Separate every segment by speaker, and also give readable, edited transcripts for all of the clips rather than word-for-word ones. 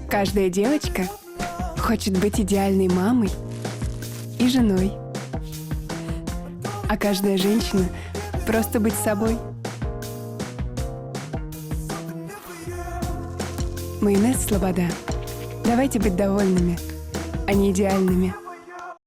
Speaker 1: Каждая девочка хочет быть идеальной мамой и женой. А каждая женщина просто быть собой. Майонез Слобода. Давайте быть довольными, а не идеальными.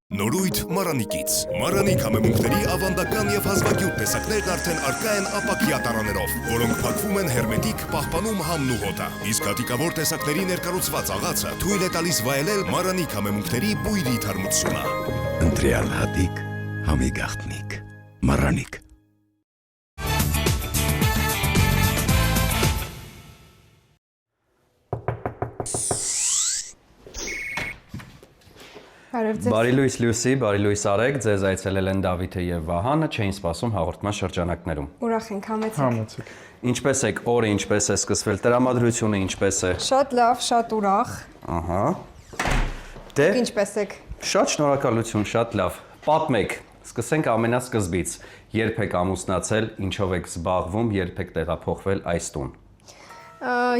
Speaker 2: Նորույթ Մարանիկից։ Մարանիկ համեմունքների ավանդական եւ հազվագյուտ տեսակներն արդեն առկա են ապակյա տարաներով, որոնք փակվում են հերմետիկ, պահպանում համն ու հոտը։ Իսկ հատիկավոր տեսակների ներկառուցված աղացը թույլ է տալիս վայելել Մարանիկ համեմունքների բույրի թարմությունը։
Speaker 3: Ընտրյալ հատիկ, համի գաղտնիք, Մարանիկ։
Speaker 4: Բարի լույս Լյուսի, բարի լույս Արեգ, ձեզ այցելել են Դավիթը եւ Վահանը, չէին սպասում հաղորդման շրջանակներում։
Speaker 5: Ուրախ ենք, համեցեք։
Speaker 4: Ինչպես եք, օրը ինչպես է սկսվել, տրամադրությունը ինչպես է։
Speaker 5: Շատ լավ, շատ ուրախ։
Speaker 4: Ահա։ Դե
Speaker 5: Ինչպես եք։
Speaker 4: շատ շնորհակալություն, շատ լավ։ Պատմեք, սկսենք ամենասկզբից։ Երբ եք ամուսնացել, ինչով եք զբաղվում, երբ եք տեղափոխվել այս տուն։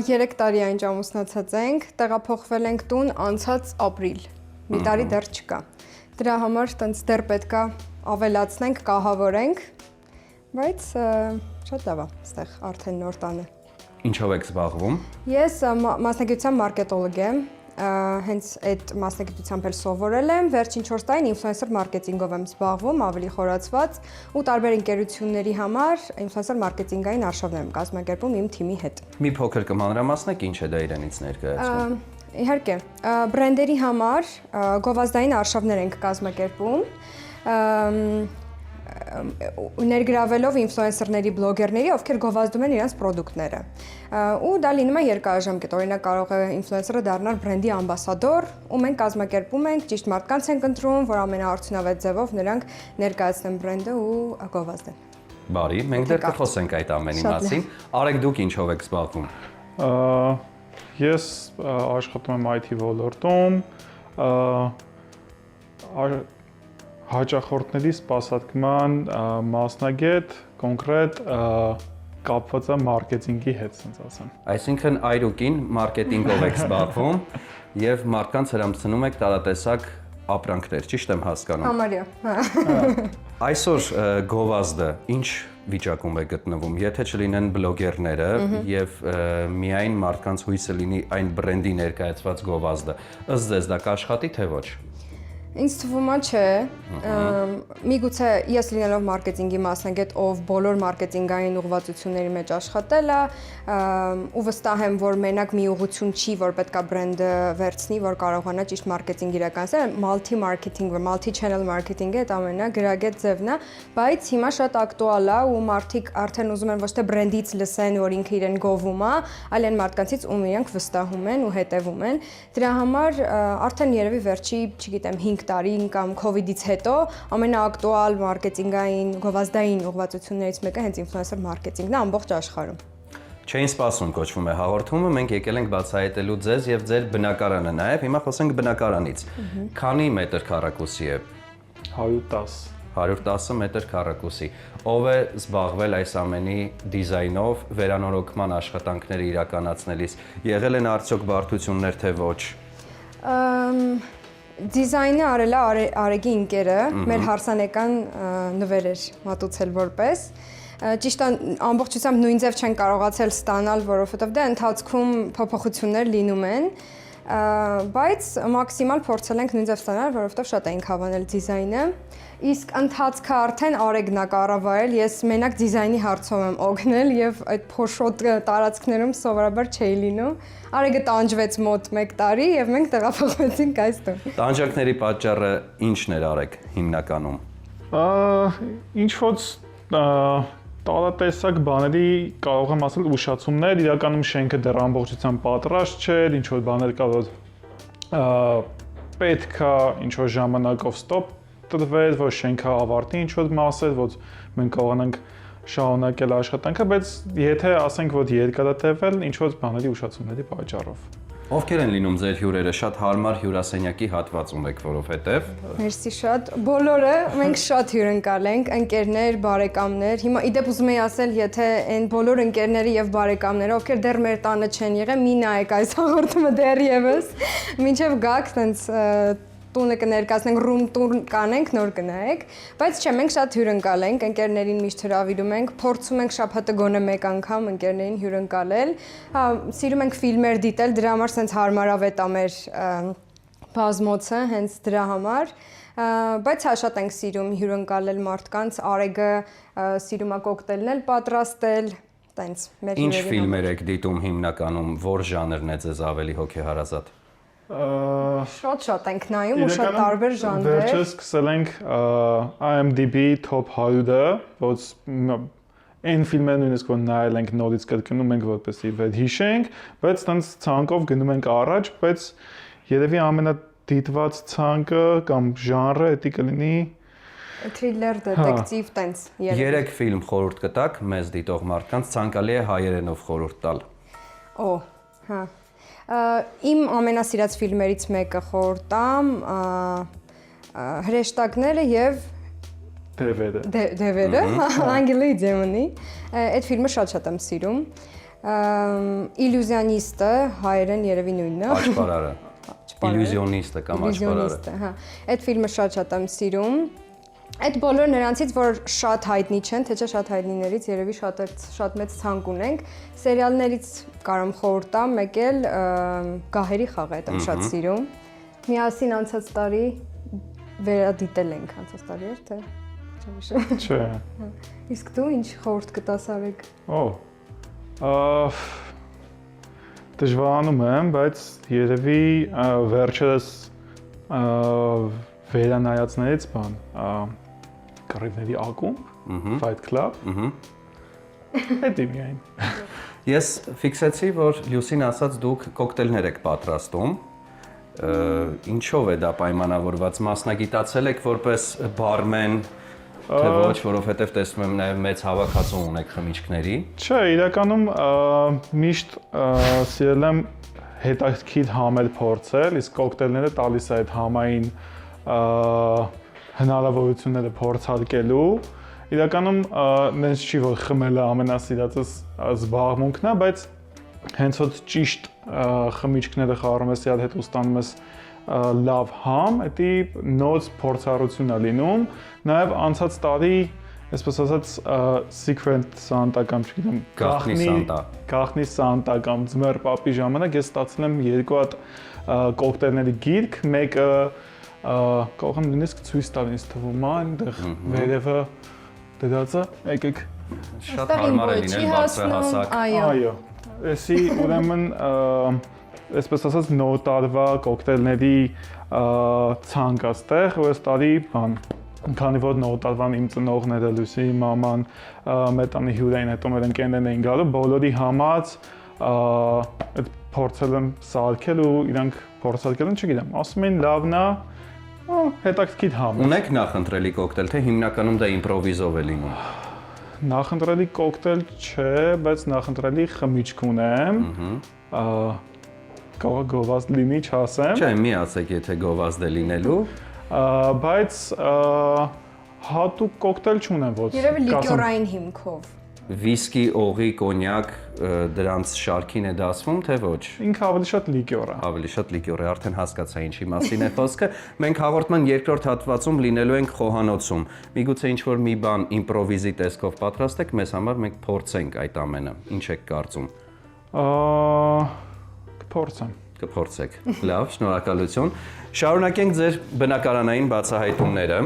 Speaker 5: 3 տարի այն ամուսնացած ենք, տեղափոխվել ենք տուն անցած ապրիլ։ Մի տարի դեռ չկա։ Դրա համար տենց դեռ պետքա ավելացնենք, կահավորենք, բայց շատ լավ է, այստեղ արդեն նոր տանը։
Speaker 4: Ինչով եք զբաղվում։
Speaker 5: Ես մասնագիտությամբ մարքետոլոգ եմ, հենց այդ մասնագիտությամբ էլ սովորել եմ, վերջին 4 տարին ինֆլուենսեր մարքեթինգով եմ զբաղվում, ավելի խորացված ու տարբեր ընկերությունների համար ինֆլուենսեր մարքեթինգային արշավներ եմ կազմակերպում իմ թիմի հետ։
Speaker 4: Մի փոքր կմանրամասնեք, ինչ է դա իրենից ներկայացնում։
Speaker 5: Իհարկե, բրենդերի համար գովազդային արշավներ ենք կազմակերպում, ներգրավելով ինֆլուենսերների, բլոգերների, ովքեր գովազդում են իրենց պրոդուկտները։ Ու դա լինում է երկարաժամկետ, օրինակ կարող է ինֆլուենսերը դառնալ բրենդի ամբասադոր, ու մենք կազմակերպում ենք, ճիշտ մարդկանց ենք ընտրում, որ ամենաարդյունավետ ձևով նրանք ներկայացնեն բրենդը ու գովազդեն։
Speaker 4: Բարի, մենք դեռ կխոսենք այդ ամենի մասին։ Արեգ, դուք ինչով եք զբաղվում։
Speaker 6: Ես աշխատում եմ IT ոլորտում, հաճախորդների սպասարկման մասնագետ, կոնկրետ կապված է մարքեթինգի հետ, ասենց ասեմ։
Speaker 4: Այսինքն այրուկին մարքեթինգով եք զբաղվում եւ մարդկանց հրամցնում եք տարատեսակ ապրանքներ, ճիշտ եմ հասկանում։
Speaker 5: Համարյա։
Speaker 4: Այսօր գովազդը ինչ վիճակում է գտնվում, եթե չլինեն բլոգերները եւ միայն մարդկանց հույսը լինի այն բրենդի ներկայացված գովազդը, ըստ ձեզ դա կաշխատի թե ոչ։
Speaker 5: Ինձ թվում է չէ, միգուցե ես լինելով մարքեթինգի մասնագետ, ով բոլոր մարքեթինգային ուղղվածությունների մեջ աշխատել է, ու վստահ եմ, որ մենակ մի ուղղություն չի, որ պետքա բրենդը վերցնի, որ կարողանա ճիշտ մարքեթինգ իրականացնել, multi marketing, multi channel marketing-ը այդ ամենագրագետ ձևն է, բայց հիմա շատ ակտուալ է ու մարդիկ արդեն ուզում են ոչ թե բրենդից լսեն, որ ինքը իրեն գովում է, այլ այն մարդկանցից, ում իրենք վստահում են ու հետևում են։ Դրա համար արդեն երևի վերջի, չգիտեմ, 5 տարի կամ COVID-ից հետո ամենաակտուալ մարքեթինգային գովազդային ուղղվածություններից մեկը հենց ինֆլուենսեր մարքեթինգն է ամբողջ աշխարհում։
Speaker 4: Չէին սպասում կոչվում է հաղորդումը, մենք եկել ենք բացահայտելու ձեզ եւ ձեր բնակարանը նաեւ, հիմա խոսենք բնակարանից։ Քանի մետր քառակուսի է։
Speaker 6: 110
Speaker 4: 110 մետր քառակուսի։ Ով է զբաղվել այս ամենի դիզայնով, վերանորոգման աշխատանքները իրականացնելիս։ Եղել են արդյոք բարդություններ թե ոչ։
Speaker 5: Դիզայնը արել է Արեգի ընկերը, մեր հարսանեկան նվեր էր մատուցել որպես։ Ճիշտ ամբողջությամբ նույն ձև չեն կարողացել ստանալ, որովհետև դա ընթացքում փոփոխություններ լինում են, բայց մաքսիմալ փորձել ենք նույն ձև ստանալ, որովհետև շատ էինք հավանել դիզայնը։ Իսկ ընթացքը արդեն Արեգն է կառավարել, ես մենակ դիզայնի հարցով եմ օգնել եւ այդ փոշոտ տարածքներում սովորաբար չէի լինում։ Արեգը տանջվեց մոտ 1 տարի եւ մենք տեղափոխվեցինք այստեղ։
Speaker 4: Տանջանքների պատճառը ի՞նչն էր Արեգ հիմնականում։
Speaker 6: Ինչ ոց տարատեսակ բաների կարող եմ ասել ուշացումներ, իրականում շենքը դեռ ամբողջությամբ պատրաստ չէր, ինչ որ բաներ կա, որ պետքա ինչ որ ժամանակով ստոպ տրվել, որ շենքը ավարտի ինչ որ մասեր, որ մենք կարողանանք շարունակել աշխատանքը, բայց եթե ասենք որ երկարատևել ինչ որ բաների ուշացումների պատճառով։
Speaker 4: Ովքեր են լինում ձեր հյուրերը, շատ հարմար հյուրասենյակի հատված ունեք, որովհետև
Speaker 5: Մերսի շատ։ Բոլորը մենք շատ հյուրընկալ ենք, ընկերներ, բարեկամներ։ Հիմա իդեպ ուզում եի ասել, եթե այն բոլոր ընկերները եւ բարեկամները, ովքեր դեռ մեր տանը չեն եղել, մի նայեք այս հաղորդումը դեռևս, մինչեւ գաք տենց տունը կներկայացնենք, ռում տուն կանենք, նոր կնայեք, բայց չէ, մենք շատ հյուրընկալ ենք, ընկերներին միշտ հրավիրում ենք, փորձում ենք շաբաթը գոնե մեկ անգամ ընկերներին հյուրընկալել։ Հա, սիրում ենք ֆիլմեր դիտել, դրա համար sense հարմարավետ է մեր բազմոցը, հենց դրա համար։ Բայց հա շատ ենք սիրում հյուրընկալել մարդկանց, Արեգը սիրում է կոկտեյլներ պատրաստել, տենց մեր
Speaker 4: ինչ ֆիլմեր եք դիտում հիմնականում, որ ժանրն է ձեզ ավելի հոգեհարազատ։
Speaker 5: Շատ ենք նայում ու շատ տարբեր ժանրեր։
Speaker 6: Վերջերս սկսել ենք IMDb Top 100-ը, որ այն ֆիլմերը նույնիսկ որ նայել ենք նորից կրկնում ենք որպեսզի վերհիշենք, բայց տենց ցանկով գնում ենք առաջ, բայց երևի ամենադիտված ցանկը կամ ժանրը դա կլինի
Speaker 5: Թրիլեր, դետեկտիվ, տենց երևի։
Speaker 4: 3 ֆիլմ խորհուրդ կտակ մեզ դիտող մարդկանց, ցանկալի է հայերենով խորհուրդ տալ։
Speaker 5: Օ, հա։ Իմ ամենասիրած ֆիլմերից մեկը խորհուրդ տամ հրեշտակները եւ Դևերը, Անգելի Դեմոնի։ Այդ ֆիլմը շատ եմ սիրում։ Իլյուզիոնիստը, հայերեն երևի նույնն է։
Speaker 4: Աչպարարը։ Իլյուզիոնիստը կամ աչպարարը։
Speaker 5: Հա, այդ ֆիլմը շատ եմ սիրում։ Այդ բոլոր նրանցից, որ շատ հայտնի չեն, թե չէ շատ հայտնիներից երևի շատ մեծ ցանկ ունենք, սերիալներից կարամ խորհուրդ տամ, մեկ էլ Գահերի խաղը եմ շատ սիրում։ Միասին անցած տարի վերադիտել ենք անցած տարի էր, թե
Speaker 6: Չէ։
Speaker 5: Իսկ դու ինչ խորհուրդ կտաս Արեգ։
Speaker 6: Դժվարանում եմ, բայց երևի վերջերս վերանայածներից բան Կռիվների ակումբ, Fight Club։ Դա միայն։
Speaker 4: Ես ֆիքսեցի, որ Լյուսին ասաց դուք կոկտեյլներ եք պատրաստում։ Ինչով է դա պայմանավորված, մասնագիտացել եք որպես բարմեն, թե ոչ, որովհետև տեսնում եմ նաև մեծ հավաքածու ունեք խմիչքների։
Speaker 6: Չէ, իրականում միշտ սիրել եմ հետաքրքիր համեր փորձել, իսկ կոկտեյլները տալիս է այդ համային հնարավորությունները փորձարկելու։ Իրականում նենց չի, որ խմելը ամենասիրածս զբաղմունքն է, բայց հենց որ ճիշտ խմիչքները խառնում ես իրար հետ ու ստանում ես լավ համ, դա նոց փորձառություն է լինում։ Նաև անցած տարի, այսպես ասած, Secret Santa կամ չգիտեմ, Գախնի Santa կամ Ձմեռ պապի ժամանակ ես ստացել եմ 2 հատ կոկտեյլների գիրք, մեկը կարող եմ նույնիսկ ցույց տալ, ինձ թվում է, այնտեղ վերևը դրած է, եկեք։
Speaker 4: Շատ հարմար է լինել բարձրահասակ։
Speaker 6: Այո։ Էսի ուրեմն այսպես ասած նոր տարվա կոկտեյլների ցանկ է ստեղ, որ այս տարի բան քանի որ նոր տարվան իմ ծնողները Լուսի մաման մեր տանի հյուրային հետո մեր ընկերներն էին գալու, բոլորի համած այդ փորձել եմ սարքել ու իրանք փորձարկել են, չգիտեմ, ասում են լավն է, հետաքրքիր համ։
Speaker 4: Ունեք նախընտրելի կոկտեյլ, թե հիմնականում դա իմպրովիզով է լինում։
Speaker 6: Նախընտրելի կոկտեյլ չէ, բայց նախընտրելի խմիչք ունեմ։ Կարող է գովազդ լինի, չասեմ։
Speaker 4: Չէ, մի ասեք, եթե գովազդ է լինելու։
Speaker 6: Բայց հատուկ կոկտեյլ չունեմ, ոչ։
Speaker 5: Երևի լիկյորային հիմքով։
Speaker 4: Վիսկի, օղի, կոնյակ դրանց շարքին է դասվում, թե ոչ։
Speaker 6: Ինքը ավելի շատ լիկյոր է։
Speaker 4: Ավելի շատ լիկյոր է, արդեն հասկացա ինչի մասին է խոսքը։ Մենք հաղորդման երկրորդ հատվածում լինելու ենք խոհանոցում։ Միգուցե ինչ-որ մի բան իմպրովիզի տեսքով պատրաստեք, մեզ համար մենք փորձենք այդ ամենը։ Ինչ եք կարծում։
Speaker 6: Կփորձեմ։
Speaker 4: Կփորձեք։ Լավ, շնորհակալություն։ Շարունակենք ձեր բնակարանային բացահայտումները։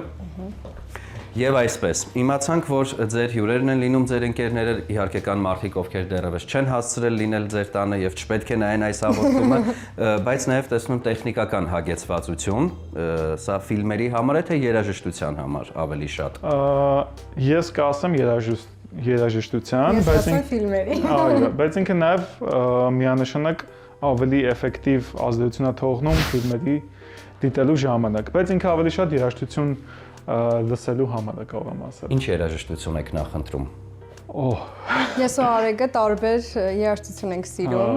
Speaker 4: Եվ այսպես, իմացանք, որ ձեր հյուրերն են լինում ձեր ընկերները, իհարկե կան մարդիկ, ովքեր դեռևս չեն հասցրել լինել ձեր տանը եւ չպետք է նայեն այս հաղորդումը, բայց նաեւ տեսնում տեխնիկական հագեցվածություն, սա ֆիլմերի համար է թե երաժշտության համար ավելի շատ։
Speaker 6: Ես կասեմ երաժշտության,
Speaker 5: բայց ֆիլմերի։
Speaker 6: Այո, բայց ինքը նաեւ միանշանակ ավելի էֆեկտիվ ազդեցություն է թողնում ֆիլմերի դիտելու ժամանակ, բայց ինքը ավելի շատ երաժշտություն լսելու համար է կարող եմ ասել։
Speaker 4: Ինչ երաժշտություն եք նախընտրում։
Speaker 5: Ես ու Արեգը տարբեր երաժշտություն ենք սիրում։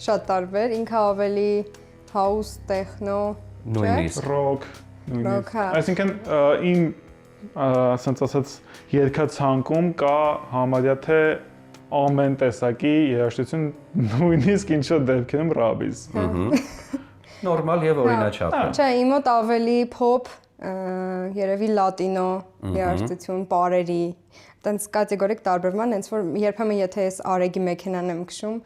Speaker 5: շատ տարբեր, ինքը ավելի house, techno,
Speaker 4: Նույնիսկ
Speaker 6: Rock,
Speaker 5: Rock, հա։
Speaker 6: Այսինքն իմ ասենց ասած երգացանկում կա համարյա թե ամեն տեսակի երաժշտություն, նույնիսկ ինչ որ դեպքերում ռաբիս։
Speaker 4: նորմալ եւ օրինաչափ է։
Speaker 5: Չէ, իմ մոտ ավելի pop, երևի լատինո երաժշտություն, պարերի, տենց կատեգորիկ տարբերման, հենց որ երբեմն եթե ես Արեգի մեքենան եմ քշում,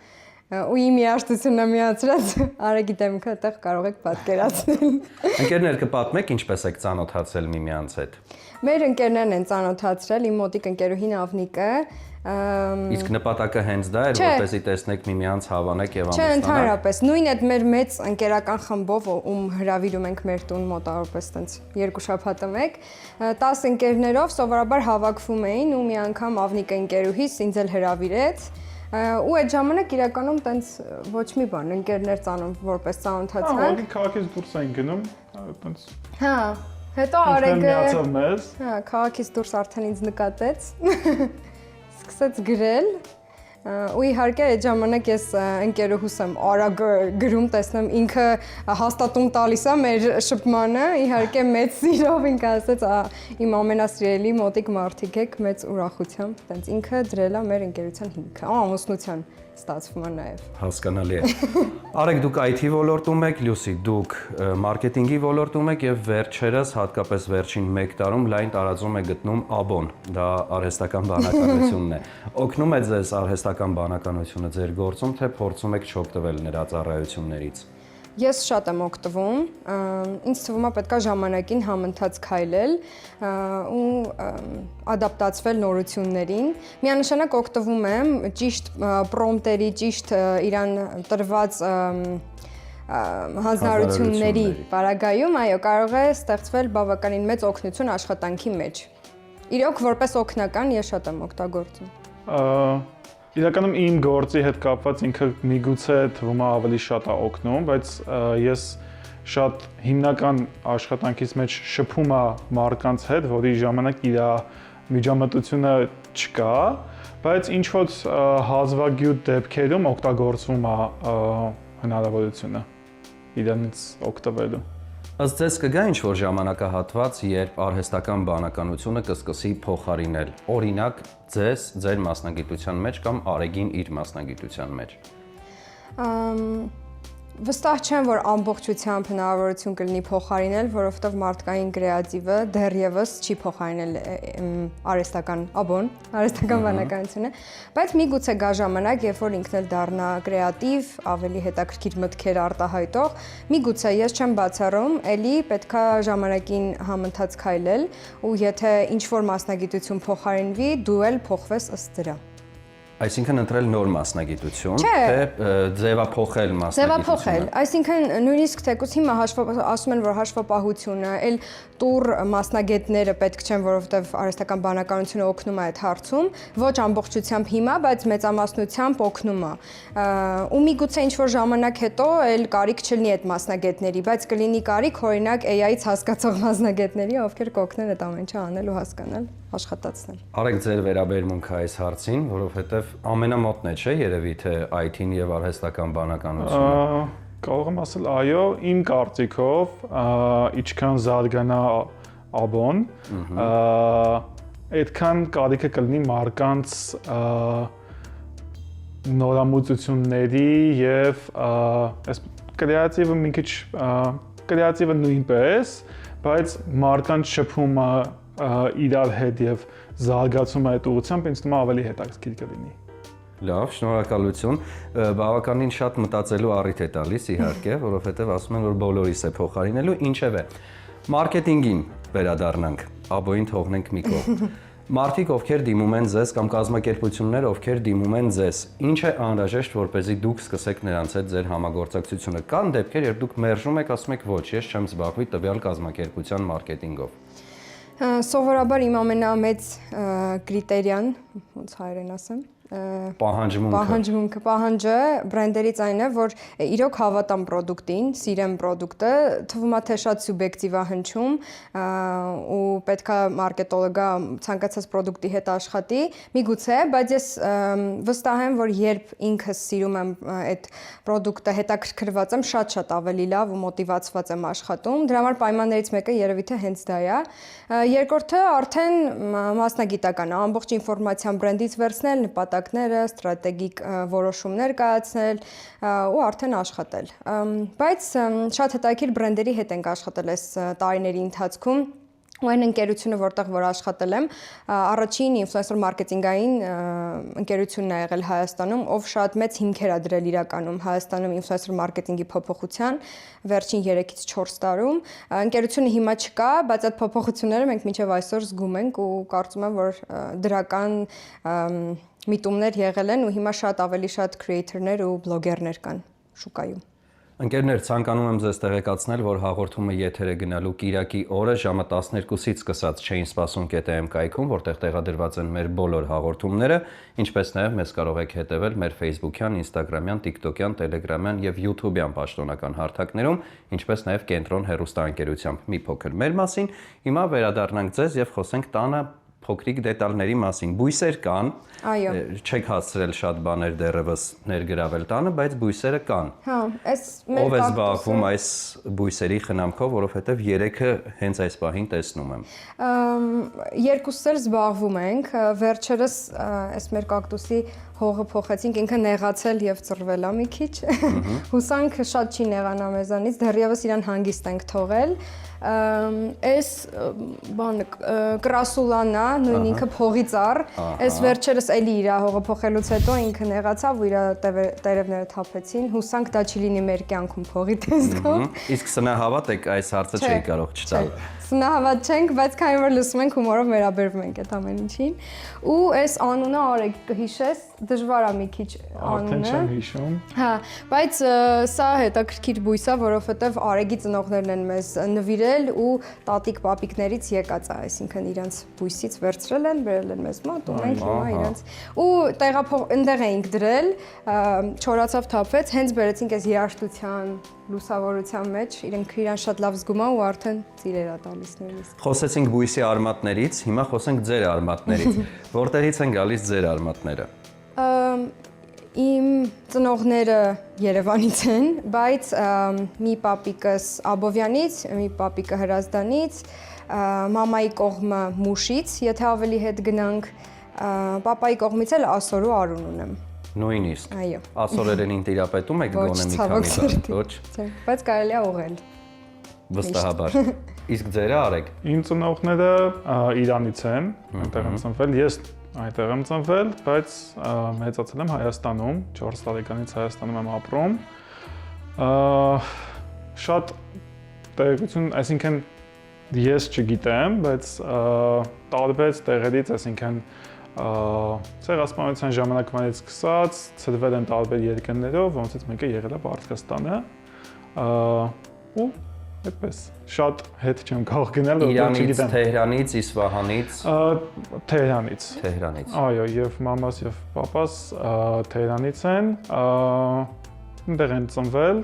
Speaker 5: ու իմ երաժշտությունը միացրած Արեգի դեմքը այդտեղ կարող եք պատկերացնել։
Speaker 4: Ընկերներ կպատմեք ինչպես եք ծանոթացել միմյանց հետ։
Speaker 5: Մեր ընկերներն են ծանոթացրել, իմ մոտիկ ընկերուհին Ավնիկը,
Speaker 4: Իսկ նպատակը հենց դա էր, որպեսզի տեսնեք միմյանց, հավանեք եւ
Speaker 5: Չէ,
Speaker 4: ամուսնանաք։
Speaker 5: ընդհանրապես, նույն այդ մեր մեծ ընկերական խմբով, ում հրավիրում ենք մեր տուն մոտավորապես տենց երկու շաբաթը մեկ, 10 ընկերներով սովորաբար հավաքվում էին ու մի անգամ Ավնիկը ընկերուհիս ինձ էլ հրավիրեց ու այդ ժամանակ իրականում տենց ոչ մի բան ընկերներ ծանոթ որպես ծանոթացանք։
Speaker 6: Քաղաքից դուրս էին գնում, այտենց։
Speaker 5: Հա, հետո Արեգը
Speaker 6: միացավ մեզ։
Speaker 5: Հա, քաղաքից դուրս արդեն ինձ նկատեց։ Սկսեց գրել ու իհարկե այդ ժամանակ ես ընկերուհուս եմ արագ գրում, տեսնեմ ինքը հաստատում տալիս է մեր շփմանը, իհարկե մեծ սիրով ինքը ասեց իմ ամենասիրելի մոտիկ մարդիկ եք մեծ ուրախությամբ, տենց ինքը դրել է մեր ընկերության հիմքը, ամուսնության ստացվում է նաև։
Speaker 4: Հասկանալի է։ Արեգ, դուք IT ոլորտում եք, Լյուսի, դուք մարքեթինգի ոլորտում եք եւ վերջերս, հատկապես վերջին 1 տարում լայն տարածում է գտնում ABON, դա արհեստական բանականությունն է։ Օգնում է ձեզ արհեստական բանականությունը ձեր գործում, թե փորձում եք չօգտվել նրա ծառայություններից։
Speaker 5: Ես շատ եմ օգտվում, ինձ թվում է պետքա ժամանակին համընթաց քայլել ու ադապտացվել նորություններին։ Միանշանակ օգտվում եմ ճիշտ պրոմպտերի, ճիշտ իրան տրված հանձնարարությունների պարագայում, այո, կարող է ստեղծվել բավականին մեծ օգնություն աշխատանքի մեջ։ Իրոք որպես օգնական ես շատ եմ օգտագործում։
Speaker 6: Իրականում իմ գործի հետ կապված ինքը միգուցե թվում է ավելի շատ է օգնում, բայց ես շատ հիմնական աշխատանքից մեջ շփում է մարդկանց հետ, որի ժամանակ իր միջամտությունը չկա, բայց ինչ որ հազվագյուտ դեպքերում օգտագործվում է հնարավորությունը իրանից օգտվելու։
Speaker 4: Ըստ ձեզ կգա ինչ-որ ժամանակահատված, երբ արհեստական բանականությունը կսկսի փոխարինել, օրինակ ձեզ ձեր մասնագիտության մեջ կամ Արեգին իր մասնագիտության մեջ։
Speaker 5: Վստահ չեմ, որ ամբողջությամբ հնարավորություն կլինի փոխարինել, որովհետև մարդկային կրեատիվը դեռևս չի փոխարինել արհեստական ABON, արհեստական բանականությունը, բայց միգուցե գա ժամանակ, երբ որ ինքն էլ դառնա կրեատիվ, ավելի հետաքրքիր մտքեր արտահայտող, միգուցե ես չեմ բացառում, էլի պետքա ժամանակին համընթաց քայլել ու եթե ինչ-որ մասնագիտություն փոխարինվի, դու էլ փոխվես ըստ դրա։
Speaker 4: Այսինքն ընտրել նոր մասնագիտություն, թե ձևափոխել մասնագիտությունը։
Speaker 5: Ձևափոխել, այսինքն նույնիսկ թեկուզ հիմա ասում են, որ հաշվապահությունը, այլ տուր մասնագետները պետք չեն, որովհետև արհեստական բանականությունը օգնում է այդ հարցում, ոչ ամբողջությամբ հիմա, բայց մեծամասնությամբ օգնում է։ Ու միգուցե ինչ-որ ժամանակ հետո այլ կարիք չլինի այդ մասնագետների, բայց կլինի կարիք օրինակ AI-ից հասկացող մասնագետների, ովքեր կօգնեն այդ ամեն ինչը անել ու հասկանալ, աշխատացնել։
Speaker 4: Արեք ձեր վերաբերմունքը այս հարցին, որովհետև ամենամոտն է, չէ, երևի թե IT-ն եւ արհեստական բանականությունը։
Speaker 6: Կարող եմ ասել, այո, իմ կարծիքով, ինչքան զարգանա ABON, այդքան կարիքը կլինի մարդկանց նորամուծությունների եւ այս կրեատիվը մի քիչ կրեատիվը նույնպես, բայց մարդկանց շփումը իրար հետ եւ զարգացումը այդ ուղղությամբ ինձ թվում է ավելի հետաքրքիր կլինի։
Speaker 4: Լավ, շնորհակալություն։ Բավականին շատ մտածելու առիթ է տալիս, իհարկե, որովհետև ասում են, որ բոլորիս է փոխարինելու, ինչևէ։ Մարքեթինգին վերադառնանք, ABON-ին թողնենք մի կողմ։ Մարդիկ, ովքեր դիմում են ձեզ կամ կազմակերպություններ, ովքեր դիմում են ձեզ, ինչ է անհրաժեշտ, որպեսզի դուք սկսեք նրանց հետ ձեր համագործակցությունը։ Կան դեպքեր, երբ դուք մերժում եք, ասում եք, ոչ, ես չեմ զբաղվի տվյալ կազմակերպության մարքեթինգով։
Speaker 5: Սովորաբար իմ ամենամեծ կրիտերիան, ոնց հայերեն ասեմ, Պահանջը բրենդերից այն է, որ իրոք հավատան պրոդուկտին, սիրեմ պրոդուկտը, թվում է թե շատ սուբյեկտիվ է հնչում ու պետքա մարքետոլոգը ցանկացած պրոդուկտի հետ աշխատի, միգուցե, բայց ես վստահ եմ, որ երբ ինքս սիրում եմ այդ պրոդուկտը, հետաքրքրված եմ, շատ ավելի լավ ու մոտիվացված եմ աշխատում։ Դրա համար պայմաններից մեկը երևի թե հենց դա է։ Երկրորդը արդեն մասնագիտական է, ամբողջ ինֆորմացիան բրենդից վերցնել, նպատակները, ստրատեգիկ որոշումներ կայացնել ու արդեն աշխատել։ Բայց շատ հետաքրքիր բրենդերի հետ ենք աշխատել այս տարիների ընթացքում։ Ու այն ընկերությունը, որտեղ որ աշխատել եմ, առաջին ինֆլուենսեր մարքեթինգային ընկերությունն է եղել Հայաստանում, ով շատ մեծ հիմքեր է դրել իրականում Հայաստանում ինֆլուենսեր մարքեթինգի փոփոխության վերջին 3-ից 4 տարում։ Ընկերությունը հիմա չկա, բայց այդ փոփոխությունները մենք մինչև այսօր զգում ենք ու կարծում եմ, որ դրական միտումներ եղել են ու հիմա շատ ավելի շատ քրեաթորներ ու բլոգերներ կան շուկայում։
Speaker 4: Ընկերներ, ցանկանում եմ ձեզ տեղեկացնել, որ հաղորդումը եթեր է գնալու Կիրակի օրը ժամը 12-ից սկսած չէին սպասում KTM կայքում, որտեղ տեղադրված են մեր բոլոր հաղորդումները, ինչպես նաև մեզ կարող եք հետևել մեր Facebook-յան, Instagram-յան, TikTok-յան, Telegram-յան եւ YouTube-յան պաշտոնական հարթակներում, ինչպես նաև Կենտրոն հեռուստաընկերությամբ։ Մի փոքր մեր մասին, հիմա վերադառնանք ձեզ եւ խոսենք տանը փոքրիկ դետալների մասին։ Բույսեր կան։
Speaker 5: Այո։
Speaker 4: Չեք հասցրել շատ բաներ դեռևս ներգրավել տանը, բայց բույսերը կան։
Speaker 5: Հա, այս մեր
Speaker 4: Ով է զբաղվում այս բույսերի խնամքով, որովհետև երեքը հենց այս պահին տեսնում եմ։
Speaker 5: Երկուսս էլ զբաղվում ենք, վերջերս այս մեր կակտուսի հողը փոխեցինք, ինքը նեղացել եւ ծռվել է մի քիչ։ Հուսանք շատ չի նեղանա մեզանից, դեռևս իրան հանգիստ ենք թողել։ Այս բանը կրասուլան է, նույն ինքը փողի ծառ, այս վերջերս էլի իր հողը փոխելուց հետո ինքը նեղացավ ու իր տերևները թափեցին, հուսանք դա չի լինի մեր կյանքում փողի տեսքով։
Speaker 4: Իսկ սնահավատ եք այս հարցը չի կարող չտալ։
Speaker 5: Սնահավատ չենք, բայց քանի որ լսում ենք հումորով վերաբերվում ենք այդ ամեն ինչին։ Ու այս անունը Արեգ կհիշես, դժվար է մի քիչ անունը։
Speaker 6: Արդեն չեմ հիշում։
Speaker 5: Հա, բայց սա հետաքրքիր բույս է, որովհետև Արեգի ծնողներն են մեզ նվիրել ու տատիկ պապիկներից եկած է, այսինքն իրանց բույսից վերցրել են, բերել են մեզ մոտ ու մենք հիմա իրանց ու այնտեղ էինք դրել, չորացավ թափվեց, հենց բերեցինք այս երաժշտության լուսավորության մեջ, իրան շատ լավ զգում է ու արդեն ծիրեր է տալիս նույնիսկ։
Speaker 4: Խոսեցինք բույսի արմատներից, հիմա խոսենք ձեր արմատներից։ Որտեղից են գալիս ձեր արմատները։
Speaker 5: Իմ ծնողները Երևանից են, բայց մի պապիկս Աբովյանից, մի պապիկը Հրազդանից, մամայի կողմը Մուշից, եթե ավելի հետ գնանք, պապայի կողմից էլ Ասոր ու Արուն ունեմ։
Speaker 4: Նույնիսկ։
Speaker 5: Այո։
Speaker 4: Ասորերենին տիրապետում եք գոնե մի քանի բան, ոչ։
Speaker 5: Բայց կարելի է ուղղել։
Speaker 4: Վստահաբար։ Իսկ ձերը Արեգ։
Speaker 6: Իմ ծնողները Իրանից են, այնտեղ եմ ծնվել, ես այնտեղ եմ ծնվել, բայց մեծացել եմ Հայաստանում, 4 տարեկանից Հայաստանում եմ ապրում։ Շատ տեղեկություն, այսինքն ես չգիտեմ, բայց տարբեր տեղերից, այսինքն ցեղասպանության ժամանակվանից սկսած ցրվել են տարբեր երկրներով, որոնցից մեկը եղել է Պարսկաստանը, ու այդպես շատ հետ չեմ կարող գնալ,
Speaker 4: Իրանից, Թեհրանից, Իսվահանից,
Speaker 6: Թեհրանից։
Speaker 4: Թեհրանից։
Speaker 6: Այո, եւ մամաս եւ պապաս Թեհրանից են, այնտեղ են ծնվել,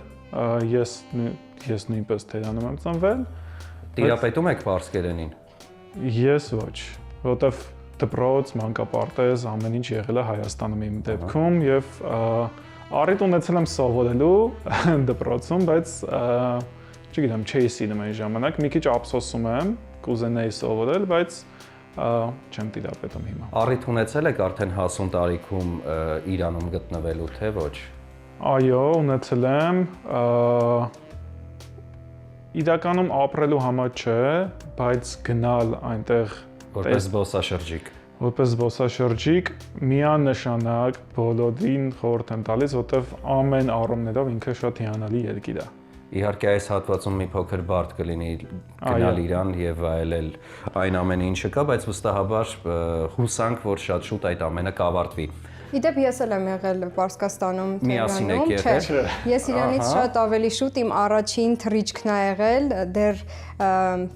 Speaker 6: ես նույնպես Թեհրանում եմ ծնվել։
Speaker 4: Տիրապետում եք պարսկերենին։
Speaker 6: Ես ոչ, որովհետեւ դպրոց, մանկապարտեզ, ամեն ինչ եղել է Հայաստանում իմ դեպքում եւ առիթ ունեցել եմ սովորելու դպրոցում, բայց չգիտեմ, չէի սիրում այն ժամանակ, մի քիչ ափսոսում եմ, կուզենայի սովորել, բայց չեմ տիրապետում հիմա։
Speaker 4: Առիթ ունեցել եք արդեն հասուն տարիքում Իրանում գտնվելու, թե ոչ։
Speaker 6: Այո, ունեցել եմ, իրականում ապրելու համար չէ, բայց գնալ այնտեղ
Speaker 4: որպես զբոսաշրջիկ։
Speaker 6: Որպես զբոսաշրջիկ միանշանակ բոլորին խորհուրդ եմ տալիս, որտեվ ամեն առումներով ինքը շատ հիանալի երկիր է։
Speaker 4: Իհարկե այս հատվածում մի փոքր բարդ կլինի գնալ Իրան եւ վայելել այն ամենը ինչը կա, բայց վստահաբար հուսանք, որ շատ շուտ այդ ամենը կավարտվի։
Speaker 5: Իդեպ ես էլ եմ եղել Պարսկաստանում,
Speaker 4: Միասին եք
Speaker 5: Թեհրանում,
Speaker 4: եղել։
Speaker 5: Ես Իրանից շատ ավելի շուտ իմ առաջին թռիչքն ա եղել, դեռ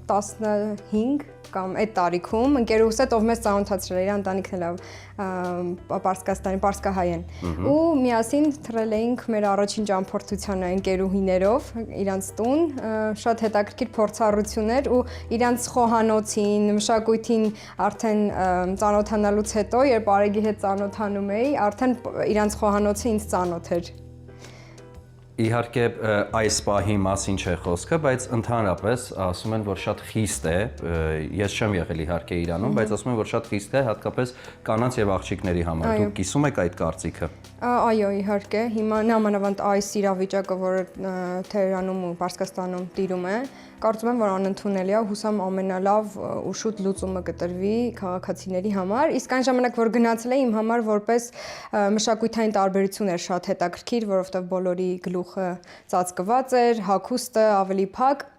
Speaker 5: 15 կամ այդ տարիքում ընկերուհուս հետ ով մեզ ծանոթացրել էր, իր ընտանիքն էլ Պարսկաստանի Պարսկահայ են։ Ու միասին թռել էինք մեր առաջին ճամփորդությանը ընկերուհիներով իրանց տուն, շատ հետաքրքիր փորձառություններ ու իրանց խոհանոցին, մշակույթին արդեն ծանոթանալուց հետո, երբ Արեգի հետ ծանոթանում էի, արդեն իրանց խոհանոցը ինձ ծանոթ էր։
Speaker 4: Իհարկե այս պահի մասին չէ խոսքը, բայց ընդհանրապես ասում են, որ շատ խիստ է, ես չեմ եղել իհարկե Իրանում, բայց ասում են, որ շատ խիստ է հատկապես կանանց եւ աղջիկների համար։ Դուք կիսում եք այդ կարծիքը։
Speaker 5: Այո, իհարկե, հիմա նամանավանդ այս իրավիճակը, որը Թեհրանում ու Պարսկաստանում տիրում է, կարծում եմ, որ անընդունելի է, հուսամ ամենալավ ու շուտ լուծումը կտրվի քաղաքացիների համար։ Իսկ այն ժամանակ, որ գնացել էի, իմ համար որպես մշակութային տարբերություն էր շատ հետաքրքիր, որովհետև բոլորի գլուխը ծածկված էր, հագուստը ավելի փակ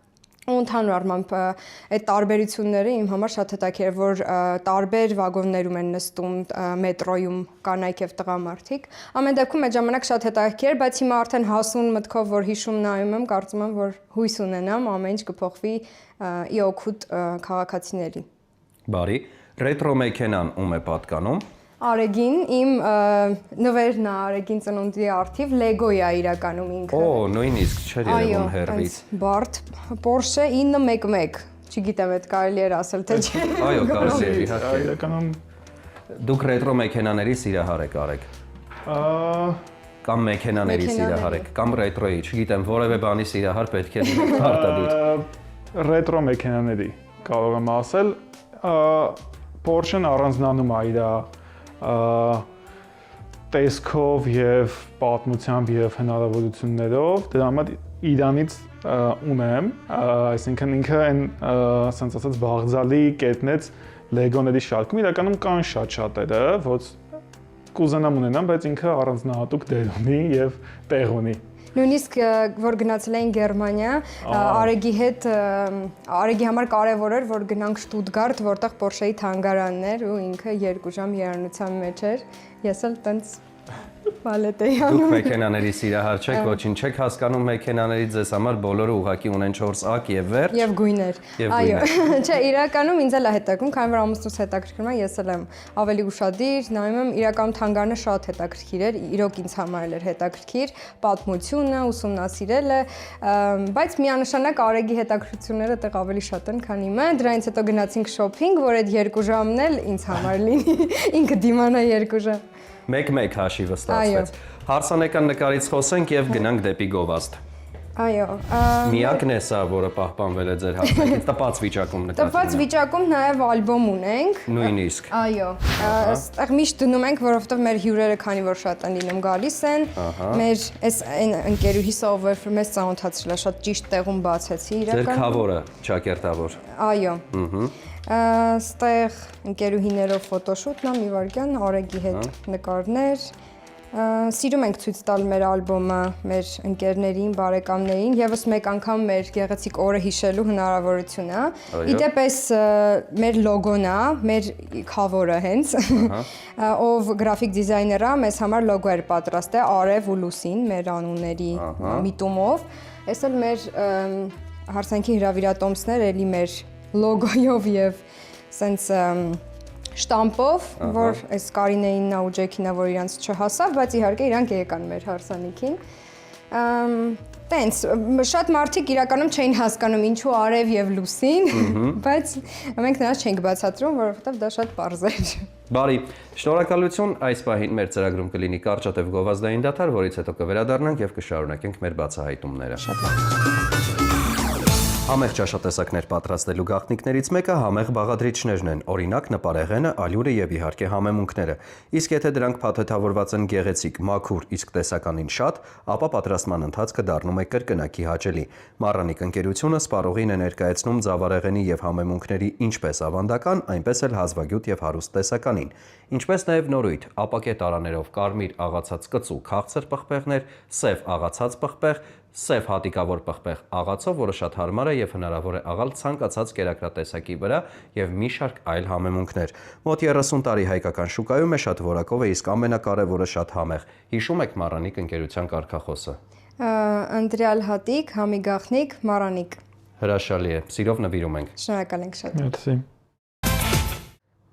Speaker 5: ու ընդհանուր առմամբ այդ տարբերությունները իմ համար շատ հետաքրքիր էր, որ տարբեր վագոններում են նստում մետրոյում կանայք եւ տղամարդիկ։ Ամեն դեպքում այդ ժամանակ շատ հետաքրքիր էր, բայց հիմա արդեն հասուն մտքով որ հիշում նայում եմ, կարծում եմ, որ հույս ունենամ ամեն ինչ կփոխվի ի օգուտ քաղաքացիների։
Speaker 4: Բարի, ռետրո մեքենան ում է պատկանում։
Speaker 5: Արեգին իմ նվերն է Արեգին ծնունդի արդիվ Lego-ի է իրականում ինքը։
Speaker 4: Օ, նույնիսկ չէր երևում հերվից։
Speaker 5: Բարդ Porsche 911, չգիտեմ այդ կարելի էր ասել թե չէ։
Speaker 4: Այո, կարելի է իհարկե։
Speaker 6: Իրականում
Speaker 4: Դուք ռետրո մեքենաների սիրահար եք Արեգ։ Կամ մեքենաների սիրահար եք, կամ ռետրոյի, չգիտեմ, որևէ բանի սիրահար պետք է լինի արտադրիչ։
Speaker 6: ռետրո մեքենաների կարող եմ ասել, Porsche-ն առանձնանում է իր տեսքով եւ պատմությամբ եւ հնարավորություններով, դրա համար Իրանից ունեմ, այսինքն ինքը այն ասենց ասած բաղձալի կետնեց Lego-ների շարքում, իրականում կան շատ-շատերը, ոչ կուզենամ ունենամ, բայց ինքը առանձնահատուկ դեր ունի եւ տեղ ունի։
Speaker 5: Նույնիսկ որ գնացել էին Գերմանիա, Արեգի համար կարևոր էր, որ գնանք Շտուտգարտ, որտեղ Porsche-ի թանգարանն էր ու ինքը 2 ժամ երանության մեջ էր։ Ես էլ տենց բալետ էի անում։
Speaker 4: Դուք մեքենաների սիրահար չեք, ոչինչ չեք հասկանում մեքենաների, ձեզ համար բոլորը ուղղակի ունեն 4 ակ եւ վերջ։
Speaker 5: Եվ գույներ։ Այո, չէ, իրականում ինձ էլ է հետաքրքրում, քանի որ ամուսնուս հետաքրքրում է, ես էլ եմ ավելի ուշադիր, նայում եմ, իրականում թանգարանը շատ հետաքրքիր էր, իրոք ինձ համար էլ էր հետաքրքիր, պատմությունը, ուսումնասիրելը, բայց միանշանակ Արեգի հետաքրքրությունները այդտեղ ավելի շատ են, քան իմը։ Դրանից հետո գնացինք շոփինգ, որ այդ 2 ժամն էլ ինձ համար լինի, ինքը դիմանա 2 ժամ։
Speaker 4: Մեկ հաշիվը ստացվեց։ Հարսանեկան նկարից խոսենք եւ գնանք դեպի գովազդ։
Speaker 5: Այո։
Speaker 4: Միակն է սա, որը պահպանվել է ձեր հարսանեկից տպած վիճակում նկատի։
Speaker 5: Տպած վիճակում նաև ալբոմ ունենք։
Speaker 4: Նույնիսկ։
Speaker 5: Այո։ Այստեղ միշտ դնում ենք, որովհետև մեր հյուրերը, քանի որ շատ են լինում գալիս են, մեր այս ընկերուհիս ով մեզ ծանոթացրել է, շատ ճիշտ տեղում բացեցի իրական։
Speaker 4: Ձեր քավորը, ճակերտավոր։
Speaker 5: Այո։ Այստեղ ընկերուհիներով ֆոտոշուտն է, մի վարքյան, Արեգի հետ նկարներ։ Սիրում ենք ցույց տալ մեր ալբոմը մեր ընկերներին, բարեկամներին, եւս մեկ անգամ մեր գեղեցիկ օրը հիշելու հնարավորություն է։ Իդեպ էս մեր լոգոն է, մեր քավորը հենց, ով գրաֆիկ դիզայներ է, մեզ համար լոգո էր պատրաստել Արև ու Լուսին, մեր անունների միտումով։ Էս էլ մեր հարսանքի հրավիրատոմսներ, էլի մեր լոգոյով եւ սենց շտամպով, որ այս Կարինեինն ու Ջեքինը, որ իրանց չհասավ, բայց իհարկե իրանք եկան մեր հարսանիքին։ Տենց, շատ մարդիկ իրականում չէին հասկանում ինչու Արև եւ Լուսին, բայց մենք նրանց չենք բացատրում, որովհետեւ դա շատ պարզ էր։
Speaker 4: Բարի, շնորհակալություն, այս պահին մեր ծրագրում կլինի կարճատև գովազդային դադար, որից հետո կվերադառնանք եւ կշարունակենք մեր բացահայտումները։ Շատ լավ։ Համեղ ճաշատեսակներ պատրաստելու գաղտնիքներից մեկը համեղ բաղադրիչներն են, օրինակ նպարեղենը, ալյուրը եւ իհարկե համեմունքները։ Իսկ եթե դրանք փաթեթավորված են գեղեցիկ, մաքուր, իսկ տեսականին շատ, ապա պատրաստման ընթացքը դառնում է կրկնակի հաճելի։ Մառանիկ ընկերությունը սպառողին է ներկայացնում ձավարեղենի եւ համեմունքների ինչպես ավանդական, այնպես էլ հազվագյուտ եւ հարուստ տեսականին, ինչպես նաեւ նորույթ, ապակե տարաներով կարմիր աղացած կծու, քաղցր պղպեղներ, սև աղացած պղպեղ, սև հատիկավոր պղպեղ աղացով, որը շատ հարմար է եւ հնարավոր է աղալ ցանկացած կերակրատեսակի վրա եւ մի շարք այլ համեմունքներ։ Մոտ 30 տարի հայկական շուկայում է, շատ որակով է, իսկ ամենակարևորը շատ համեղ։ Հիշում եք Մառանիկ ընկերության կարգախոսը։
Speaker 5: Ընտրյալ հատիկ, համի գաղտնիք, Մառանիկ։
Speaker 4: Հրաշալի է։ Սիրով նվիրում ենք։
Speaker 5: Շնորհակալ ենք շատ։
Speaker 6: Մերսի։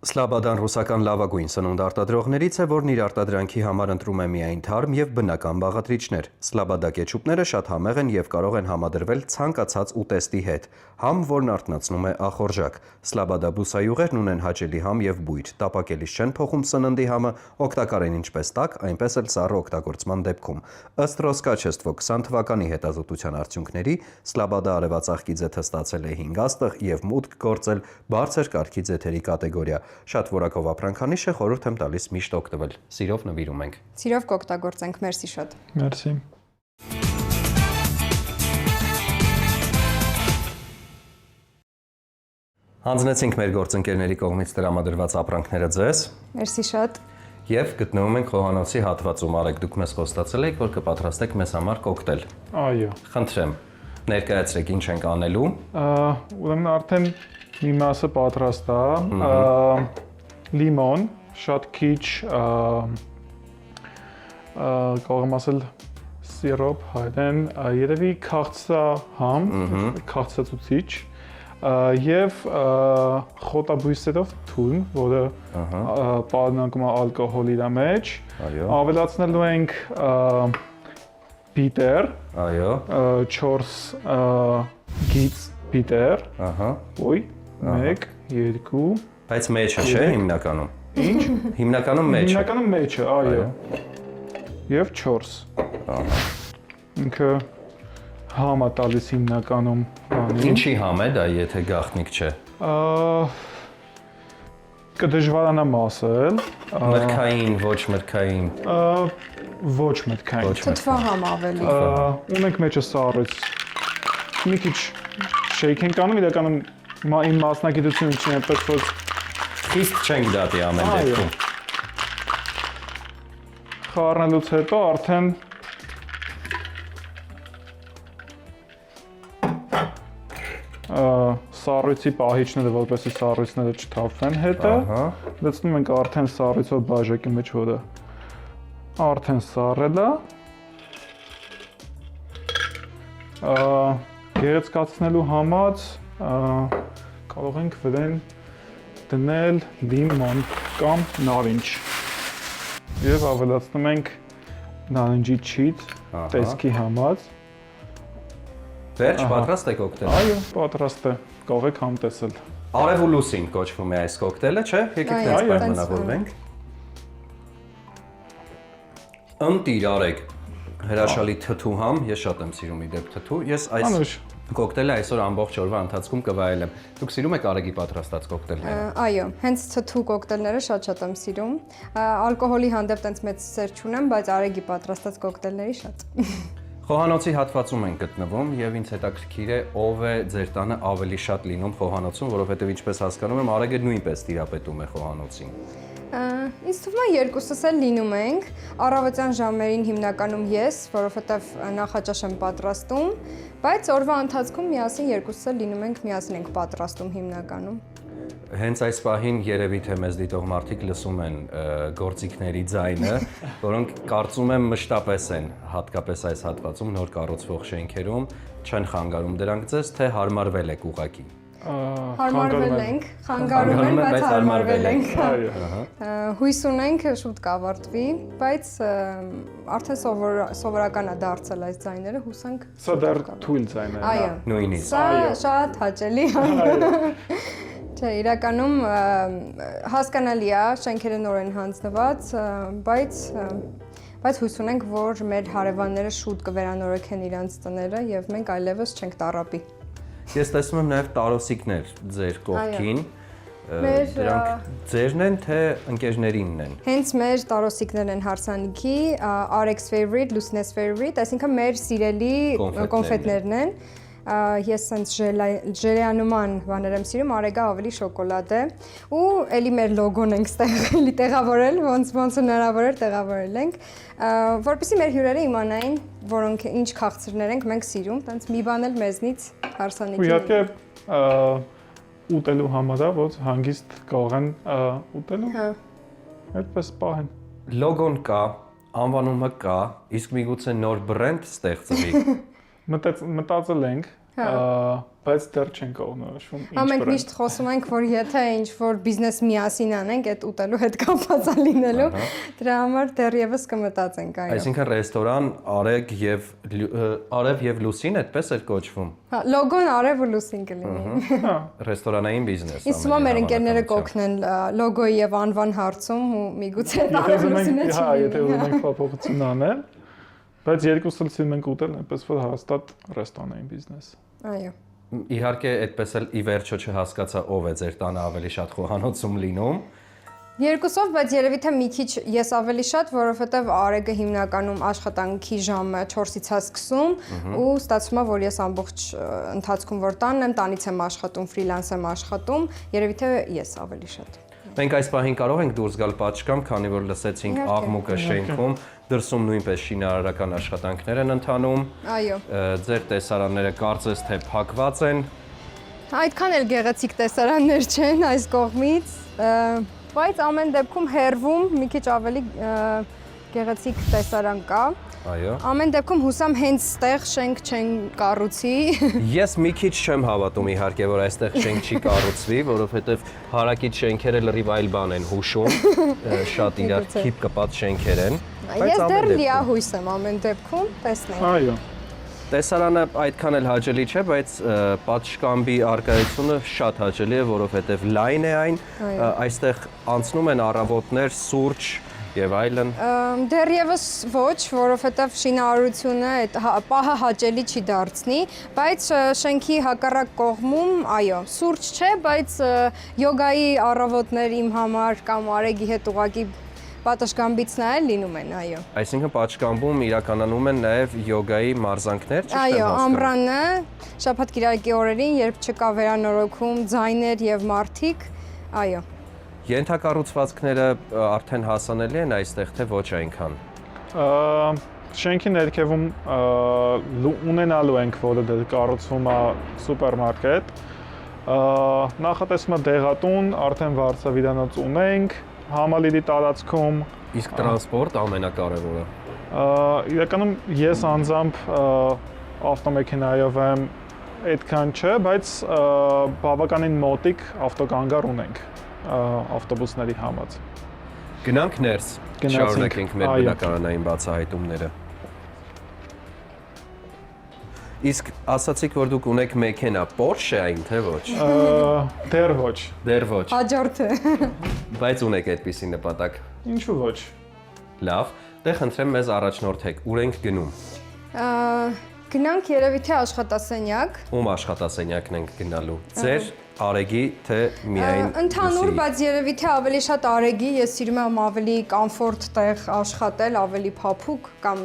Speaker 4: Սլաբադան ռուսական լավագույն սնունդ արտադրողներից է, որն իր արտադրանքի համար ընտրում է միայն թարմ եւ բնական բաղադրիչներ։ Սլաբադա կետչուպները շատ համեղ են եւ կարող են համադրվել ցանկացած ուտեստի հետ։ Համ, որն արթնացնում է ախորժակ։ Սլաբադա բուսայուղերն ունեն հաճելի համ եւ բույր, տապակելիս չեն փոխում սննդի համը, օգտակար են ինչպես տաք, այնպես էլ սառը օգտագործման դեպքում։ Ըստ Ռոսկաչեստվո 20 թվականի հետազոտության արդյունքների, Սլաբադա արևածաղկի ձեթը ստացել է 5 աստղ եւ մուտք գործել բարձր կարգի ձեթերի կատեգորիա։ Շատ որակով ապրանքանիշ է, խորհուրդ եմ տալիս միշտ օգտվել։ Սիրով նվիրում ենք։
Speaker 5: Սիրով կօգտագործենք, մերսի շատ։
Speaker 6: Մերսի։
Speaker 4: Հանձնեցինք մեր գործընկերների կողմից տրամադրված ապրանքները ձեզ
Speaker 5: Մերսի շատ։
Speaker 4: եւ գտնվում ենք խոհանոցի հատվածում։ Արեք, դուք մեզ խոստացել եք, որ կպատրաստեք մեզ համար կոկտեյլ։
Speaker 6: Այո։
Speaker 4: Խնդրեմ, ներկայացրեք ինչ ենք անելու։
Speaker 6: Ուրեմն արդեն մի մասը պատրաստ է։ Լիմոն, շատ քիչ կարող եմ ասել սիրոպ, հայտեն, երևի քաղցրահամ, քաղցրացուցիչ եւ խոտաբույսերով թույն, որը պարունակում է ալկոհոլ իր մեջ։ Ավելացնելու ենք բիտեր, 4 գիծ բիտեր, ոյ, 1, 2,
Speaker 4: բայց մեջը չէ հիմնականում։
Speaker 6: Ինչ?
Speaker 4: Հիմնականում մեջը։
Speaker 6: Հիմնականում մեջը, այո։ Եվ 4։ Ինքը համ է տալիս հիմնականում բանի։
Speaker 4: Ինչի համ է դա, եթե գաղտնիք չէ։
Speaker 6: Կդժվարանամ ասել։
Speaker 4: Մրգային, ոչ մրգային։
Speaker 6: Ոչ մտքային։
Speaker 5: Թթվա համ ավելի։
Speaker 6: Ունենք մեջը սառույց։ Մի քիչ շեյք ենք անում, իրականում իմ մասնագիտությունը չի այնպես որ
Speaker 4: Խիստ չենք դատի ամեն դեպքում։
Speaker 6: Խառնելուց հետո արդեն սառույցի պահիճները, որպեսզի սառույցները չթափվեն հետը, լցնում ենք արդեն սառույցով բաժակի մեջ, որը արդեն սառել է։ Գեղեցկացնելու համար կարող ենք վրան դնել լիմոն կամ նարինջ։ Եվ ավելացնում ենք նարինջի չիթ տեսքի համար։
Speaker 4: Վերջ, պատրաստ եք կոկտեյլը։
Speaker 6: Այո, պատրաստ է։ Կարող եք համ տեսել։
Speaker 4: Արև ու լուսին կոչվում է այս կոկտեյլը, չէ՞։ Եկեք դες պայմանավորվենք։ Ընտիր արեք հրաշալի թթու համ, ես շատ եմ սիրում իդեպ թթու։ Ես այս կոկտեյլը այսօր ամբողջ օրվա ընթացքում կվայելեմ։ Դուք սիրում եք Արեգի պատրաստած կոկտեյլները։
Speaker 5: Այո, հենց թթու կոկտեյլները շատ եմ սիրում։ Ալկոհոլի հանդեպ տենց մեծ սեր չունեմ, բայց Արեգի պատրաստած կոկտեյլների շատ։
Speaker 4: Խոհանոցի հատվածում ենք գտնվում եւ ինձ հետաքրքիր է ով է ձեր տանը ավելի շատ լինում խոհանոցում, որովհետեւ ինչպես հասկանում եմ, Արեգը նույնպես տիրապետում է խոհանոցին։
Speaker 5: Ինձ թվում է երկուսս էլ լինում ենք, առավոտյան ժամերին հիմնականում ես, որովհետև նախաճաշ եմ պատրաստում, բայց օրվա ընթացքում միասին երկուսս էլ լինում ենք, միասին ենք պատրաստում հիմնականում։
Speaker 4: Հենց այս պահին երևի թե մեզ դիտող մարդիկ լսում են գործիքների ձայնը, որոնք կարծում եմ մշտապես են, հատկապես այս հատվածում նոր կառուցվող շենքերում, չեն խանգարում դրանք ձեզ, թե հարմարվել եք ուղղակի։
Speaker 5: Հարմարվել ենք, խանգարում են, բայց հարմարվել ենք։ Հույս ունենք շուտ կավարտվի, բայց արդեն սովորական է դարձել այս ձայները, հուսանք։
Speaker 6: Սա դեռ թույլ ձայն է։
Speaker 5: Այո։
Speaker 4: Նույնիսկ։
Speaker 5: Սա շատ հաճելի է։ Չէ, իրականում հասկանալի է, շենքերը նոր են հանձնված, բայց հույս ունենք, որ մեր հարևանները շուտ կվերանորոգեն իրենց տները եւ մենք այլևս չենք տառապի։
Speaker 4: Ես տեսնում եմ նաև տարոսիկներ ձեր կողքին։ Դրանք ձերն են, թե ընկերներինն են։
Speaker 5: Հենց մեր տարոսիկներն են հարսանիքի, Arex favorite, Luciness favorite, այսինքն մեր սիրելի կոնֆետներն են։ Ես sense ժելեանման բաներ եմ սիրում, Արեգը ավելի շոկոլադ է ու էլի մեր լոգոն ենք ստեղելի տեղավորել, ոնց հնարավոր էր տեղավորել ենք, որպեսզի մեր հյուրերը իմանային, որոնք ինչ քաղցրներ ենք մենք սիրում, տենց մի բան էլ մեզնից հարսանիքի։
Speaker 6: Ու իհարկե ուտելու համար է, որ հանգիստ կարող են ուտելու։ Այդպես պահեն։
Speaker 4: Լոգոն կա, անվանումը կա, իսկ միգուցե նոր բրենդ ստեղծվի։
Speaker 6: Մտածել ենք, բայց դեռ չենք կողմնորոշվում ինչ
Speaker 5: Ամենք
Speaker 6: բրենդ։
Speaker 5: միշտ խոսում ենք, որ եթե ինչ-որ բիզնես միասին անենք, այդ ուտելու հետ կապված է լինելու, դրա համար դեռևս կմտածենք, այո։
Speaker 4: Այսինքն ռեստորան Արև եւ Լուսին այդպես էր կոչվում։
Speaker 5: Հա, լոգոն արև ու լուսին կլինի։
Speaker 4: Ռեստորանային բիզնես։
Speaker 5: Իսկ հիմա մեր ընկերները կօգնեն լոգոյի եւ անվան հարցում ու միգուցե արև լուսինը չի։
Speaker 6: Հա, եթե ուզում ենք փոփոխություն անել, բայց երկուսը լսում ենք ուտել, այնպես որ հաստատ ռեստորանային բիզնես։
Speaker 5: Այո։
Speaker 4: Իհարկե, այդպես էլ ի վերջո չհասկացա ով է ձեր տանը ավելի շատ խոհանոցում լինում։
Speaker 5: Երկուսով, բայց երևի թե մի քիչ ես ավելի շատ, որովհետև Արեգը հիմնականում աշխատանքի ժամը 4-ից է սկսում ու ստացվում է, որ ես ամբողջ ընթացքում որ տանն եմ, տանից եմ աշխատում, ֆրիլանս եմ աշխատում, երևի թե ես ավելի շատ։
Speaker 4: Մենք այս պահին կարող ենք դուրս գալ պատշգամբ, քանի որ լսեցինք աղմուկը շենքում, դրսում նույնպես շինարարական աշխատանքներ են ընթանում։
Speaker 5: Այո։
Speaker 4: Ձեր տեսարանները կարծես թե փակված են։
Speaker 5: Այդքան էլ գեղեցիկ տեսարաններ չեն այս կողմից, բայց ամեն դեպքում հերվում մի քիչ ավելի գեղեցիկ տեսարան կա։
Speaker 4: Այո։
Speaker 5: Ամեն դեպքում հուսամ հենց ստեղ շենք չեն կառուցի։
Speaker 4: Ես մի քիչ չեմ հավատում իհարկե, որ այստեղ շենք չի կառուցվի, որովհետև հարակից շենքերը լրիվ այլ բան են հուշում, շատ իրար քիփ կպած շենքեր են։
Speaker 5: Ես դեռ լիահույս եմ ամեն դեպքում, տեսնենք։
Speaker 6: Այո։
Speaker 4: Տեսարանը այդքան էլ հաճելի չէ, բայց պատշգամբի արկայությունը շատ հաճելի է, որովհետև լայն է այն, այստեղ անցնում են առավոտներ, սուրճ եւ այլն։
Speaker 5: Դեռևս ոչ, որովհետև շինարարությունը այդ պահը հաճելի չի դարձնի, բայց շենքի հակառակ կողմում, այո, սուրճ չէ, բայց յոգայի առավոտներ իմ համար կամ Արեգի հետ ուղակի պատշգամբից նայել լինում են, այո։
Speaker 4: Այսինքն պատշգամբում իրականանում են նաև յոգայի մարզանքներ, ճիշտ եմ
Speaker 5: Այո,
Speaker 4: հասկանում։
Speaker 5: ամռանը, շաբաթ-կիրակի օրերին, երբ չկա վերանորոգում, ձայներ եւ մարդիկ, այո։
Speaker 4: Ենթակառուցվածքները արդեն հասանելի են այստեղ, թե ոչ այնքան։
Speaker 6: Շենքի ներքևում ունենալու ենք, որը դեռ կառուցվում է սուպերմարկետ։ Նախատեսվում է դեղատուն, արդեն վարձավիրանոց ունենք, համալիրի տարածքում։
Speaker 4: Իսկ տրանսպորտ ամենակարևորը։
Speaker 6: Իրականում ես անձամբ ավտոմեքենայով եմ այդքան չէ, բայց բավականին մոտիկ ավտոկանգար ունենք ավտոբուսների համաձ։
Speaker 4: Գնանք ներս, շարունակենք մեր բնակարանային բացահայտումները։ Իսկ ասացիք, որ դուք ունեք մեքենա, Porsche այն, թե ոչ։
Speaker 6: Դեռ ոչ։
Speaker 4: Դեռ ոչ,
Speaker 5: Հաջորդը։
Speaker 4: բայց ունեք այդպիսի նպատակ։
Speaker 6: Ինչու ոչ։
Speaker 4: Լավ, դե խնդրեմ մեզ առաջնորդեք, ուր ենք գնում։
Speaker 5: Գնանք երևի թե աշխատասենյակ։
Speaker 4: Ում աշխատասենյակն ենք գնալու։ Ձեր Արեգի, թե միայն
Speaker 5: Ընդհանուր, բայց երևի թե ավելի շատ Արեգի, ես սիրում եմ ավելի կոմֆորտ տեղ աշխատել, ավելի փափուկ կամ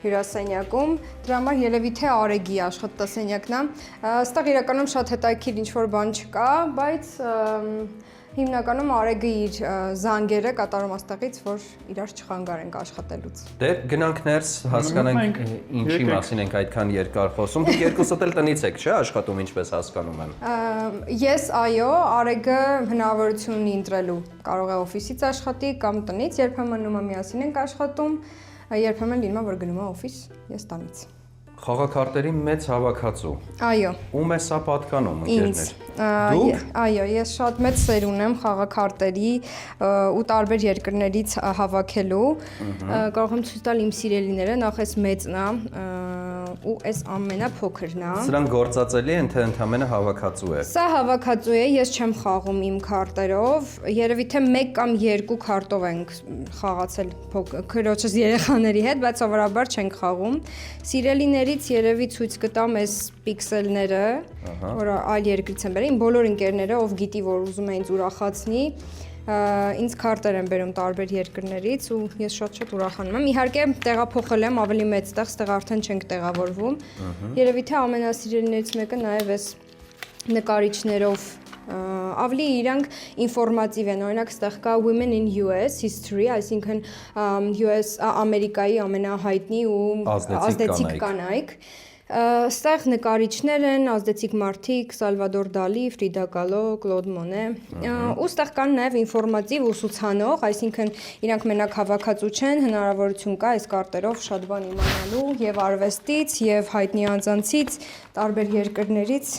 Speaker 5: հյուրասենյակում, դրա համար երևի թե Արեգի աշխատասենյակն է։ Այստեղ իրականում շատ հետաքրքիր ինչ-որ բան չկա, բայց հիմնականում Արեգը իր զանգերը կատարում աստեղից, որ իրար չխանգարենք աշխատելուց։
Speaker 4: Դե գնանք ներս, հասկանանք ինչի մասին ենք այդքան երկար խոսում։ Դուք երկուսդ էլ տնից եք, չէ՞, աշխատում, ինչպես հասկանում եմ։
Speaker 5: Ես այո, Արեգը հնարավորություն ունի ընտրելու։ Կարող է օֆիսից աշխատի կամ տնից, երբեմն նույնը միասին ենք աշխատում, երբեմն լինում է, որ գնում է օֆիս, ես տանից։
Speaker 4: Խաղաքարտերի մեծ հավաքածու։
Speaker 5: Այո։
Speaker 4: Ում է սա պատկանում, ընկերներ։
Speaker 5: Դուք։ Այո, ես շատ մեծ սեր ունեմ խաղաքարտերի ու տարբեր երկրներից հավաքելու։ Կարող եմ ցույց տալ իմ սիրելիները, նախ էս մեծն է ու էս ամենափոքրն է։
Speaker 4: Սրանք գործածելի են, թե ընդամենը հավաքածու է։
Speaker 5: Սա հավաքածու է, ես չեմ խաղում իմ քարտերով, երևի թե 1 կամ 2 քարտով ենք խաղացել քրոջս երեխաների հետ, բայց սովորաբար չենք խաղում։ Սիրելիներից երևի ցույց կտամ էս պիքսելները, որը այլ երկրից են բերել, իմ բոլոր ընկերները, ով գիտի, որ ուզում է ինձ ուրախացնի, ինձ քարտեր են բերում տարբեր երկրներից ու ես շատ ուրախանում եմ։ Իհարկե տեղափոխել եմ ավելի մեծ տեղ, ստեղ արդեն չենք տեղավորվում։ Երևի թե ամենասիրելիներից մեկը նաև էս նկարիչներով ավելի իրանք ինֆորմատիվ են, օրինակ ստեղ կա Women in US History, այսինքն US Ամերիկայի ամենահայտնի ու ազդեցիկ կանայք։ Այստեղ նկարիչներ են, ազդեցիկ մարդիկ, Սալվադոր Դալի, Ֆրիդա Կալո, Կլոդ Մոնե։ Ու այստեղ կան նաև ինֆորմատիվ ուսուցանող, այսինքն իրանք մենակ հավաքածու չեն, հնարավորություն կա այս կարտերով շատ բան իմանալու եւ արվեստից, եւ հայտնի անձանցից, տարբեր երկրներից,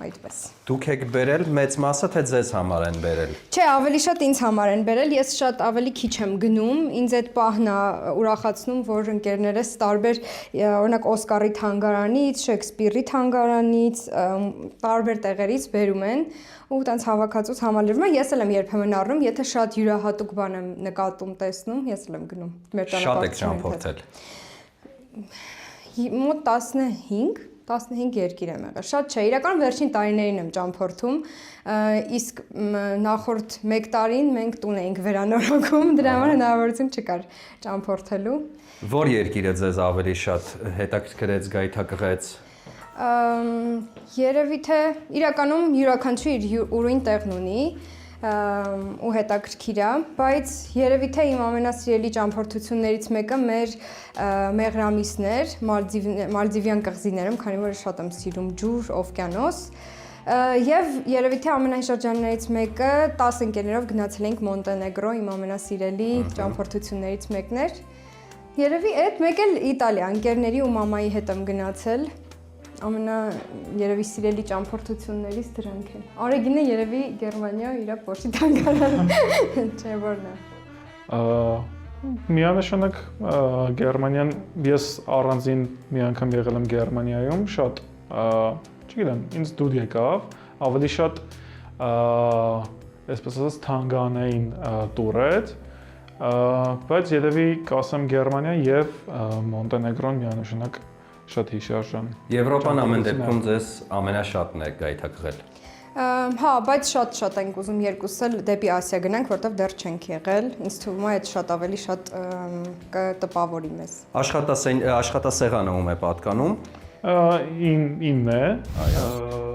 Speaker 5: այդպես։
Speaker 4: Դուք եք բերել մեծ մասը, թե ձեզ համար են բերել։
Speaker 5: Չէ, ավելի շատ ինձ համար են բերել, ես շատ ավելի քիչ եմ գնում, ինձ այդ պահն է ուրախացնում, որ ընկերներս տարբեր, օրինակ Օսկարի թանգարանից, Շեքսպիրի թանգարանից, տարբեր տեղերից բերում են ու տենց հավաքածուց համալրվում է, ես էլ եմ երբեմն առնում, եթե շատ յուրահատուկ բան եմ նկատում, տեսնում, ես էլ եմ գնում։
Speaker 4: Շատ եք ճամփորդել։
Speaker 5: Մոտ 15 երկիր եմ եղել, շատ չէ, իրական վերջին տարիներին եմ ճամփորդում, իսկ նախորդ 1 տարին մենք տուն էինք վերանորոգում, դրա համար հնարավորություն չկար ճամփորդելու։
Speaker 4: Որ երկիրը ձեզ ավելի շատ հետաքրքրեց, գայթակղեց։
Speaker 5: Երևի թե իրականում յուրաքանչյուր իր ուրույն տեղն ունի ու հետաքրքիր է, բայց երևի թե իմ ամենասիրելի ճամփորդություններից մեկը մեր մեղրամիսներ, Մալդիվյան կղզիներում, քանի որ շատ եմ սիրում ջուր, օվկիանոս, եւ երևի թե ամենայն շրջաններից մեկը 10 ընկերներով գնացել ենք Մոնտենեգրո, իմ ամենասիրելի ճամփորդություններից մեկն էր։ Երևի այդ մեկ էլ Իտալիա, ընկերների ու մամայի հետ եմ գնացել։ Երևի սիրելի ճամփորդություններից դրանք են։ Արեգինը երևի Գերմանիա իր փոշի թանգարանը, չէ՞ որն է։
Speaker 6: Միանշանակ Գերմանիան, ես առանձին մի անգամ եղել եմ Գերմանիայում, շատ, չգիտեմ, ինձ դուր եկավ, ավելի շատ, այսպես ասած, թանգարանային տուրեր, բայց երևի կասեմ Գերմանիա եւ Մոնտենեգրոն միանշանակ շատ հիշարժան։
Speaker 4: Եվրոպան ամեն դեպքում ձեզ ամենաշատն է գայթակղել։
Speaker 5: Հա, բայց շատ ենք ուզում երկուս էլ դեպի Ասիա գնանք, որտեղ դեռ չենք եղել։ Ինձ թվում է այդ շատ ավելի շատ կտպավորի մեզ։
Speaker 4: Աշխատասեղանը ում է պատկանում։
Speaker 6: Ինն է։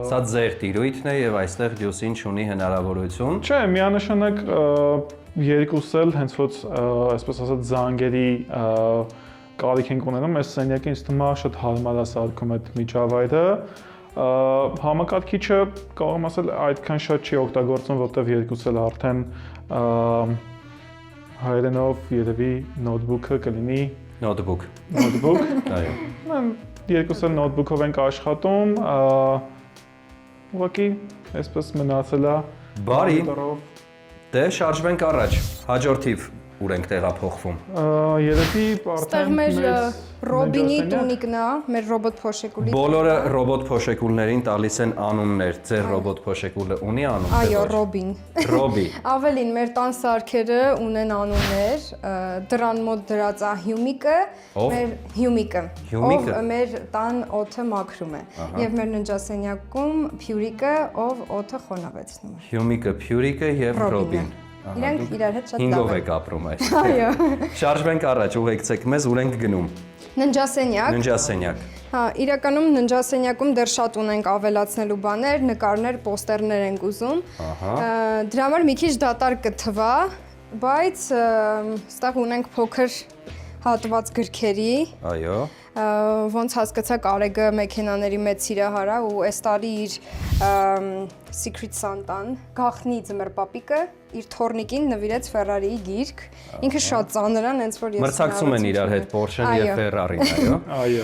Speaker 4: Սա ձեր տիրույթն է եւ այստեղ դյուսին ունի հնարավորություն։
Speaker 6: Չէ, միանշանակ երկուս էլ հենց որ այսպես ասած զանգերի կարիք ենք ունենում, այս սենյակը ինձ թվում է շատ հարմար է սարքում այդ միջավայրը։ Համակարգիչը կարող եմ ասել այդքան շատ չի օգտագործվում, որտեղ երկուս էլ արդեն հայերենով երևի նոթբուքը կլինի։
Speaker 4: Նոթբուք։
Speaker 6: Այո։ Երկուս էլ նոթբուքով ենք աշխատում, ուղղակի այսպես մնացել է։
Speaker 4: Բարի։ Դե շարժվենք առաջ։ Հաջորդ թիվ ուր ենք տեղափոխվում։
Speaker 6: Երևի
Speaker 5: Ստեղ մեր Ռոբինի տունիկն է, մեր ռոբոտ փոշեկուլի։
Speaker 4: Բոլորը ռոբոտ փոշեկուլներին տալիս են անուններ։ Ձեր ռոբոտ փոշեկուլը ունի անուն։
Speaker 5: Այո, Ռոբին։
Speaker 4: Ռոբի։
Speaker 5: Ավելին, մեր տան սարքերը ունեն անուններ, դրան մոտ դրած է Հյումիկը, մեր Հյումիկը, ով մեր տան օդը մաքրում է, եւ մեր ննջասենյակում Փյուրիկը, ով օդը խոնավեցնում է։
Speaker 4: Հյումիկը, Փյուրիկը եւ Ռոբին։
Speaker 5: Իրանք իրար հետ շատ
Speaker 4: հինգով եք ապրում այս։
Speaker 5: Այո։
Speaker 4: Շարժվենք առաջ, ուղեկցեք մեզ, ուր ենք գնում։
Speaker 5: Ննջասենյակ։
Speaker 4: Ննջասենյակ։
Speaker 5: Հա, իրականում ննջասենյակում դեռ շատ ունենք ավելացնելու բաներ, նկարներ, պոստերներ ենք ուզում։ Դրա համար մի քիչ դատարկ կթվա, բայց ստեղ ունենք փոքր հատված գրքերի։
Speaker 4: Այո։
Speaker 5: Ոնց հասկացաք Արեգը մեքենաների մեծ սիրահար է ու այս տարի իր Secret Santa-ն գախնի ձմեռ պապիկը իր թորնիկին նվիրեց Ferrari-ի գիրք։ Ինքը շատ ծանր է, հենց որ ես
Speaker 4: մրցակցում են իրար հետ Porsche-ն եւ Ferrari-ն, այո։
Speaker 6: Այո։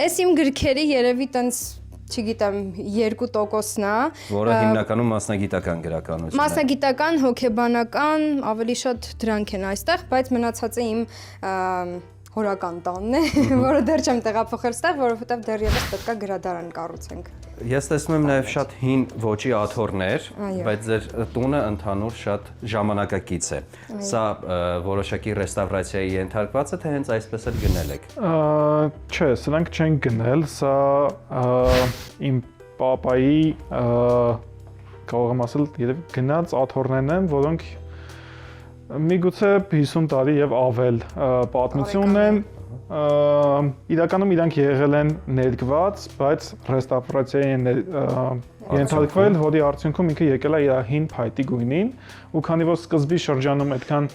Speaker 5: Այս իմ գրքերի երևի տենց չգիտեմ 2%-ն է,
Speaker 4: որը հիմնականում մասնագիտական գրականություն է։
Speaker 5: Մասնագիտական, հոգեբանական, ավելի շատ դրանք են այստեղ, բայց մնացածը իմ հորական տանն է, որը դեռ չեմ տեղափոխել ստեղ, որովհետև դեռևս պետքա գրադարան կառուցենք։
Speaker 4: Ես տեսնում եմ նաև շատ հին ոճի աթոռներ, բայց ձեր տունը ընդհանուր շատ ժամանակակից է։ Սա որոշակի ռեստավրացիայի ենթարկված է, թե հենց այսպես էլ գնել եք։
Speaker 6: Չէ, սրանք չեն գնել, սա իմ պապայի կարող եմ ասել, երևի գնաց աթոռներն են, որոնք միգուցե 50 տարի եւ ավել պատմություն են, իրականում իրանք եղել են ներկված, բայց ռեստավրացիայի են ենթարկվել, որի արդյունքում ինքը եկել է իր հին փայտի գույնին, ու քանի որ սկզբի շրջանում այդքան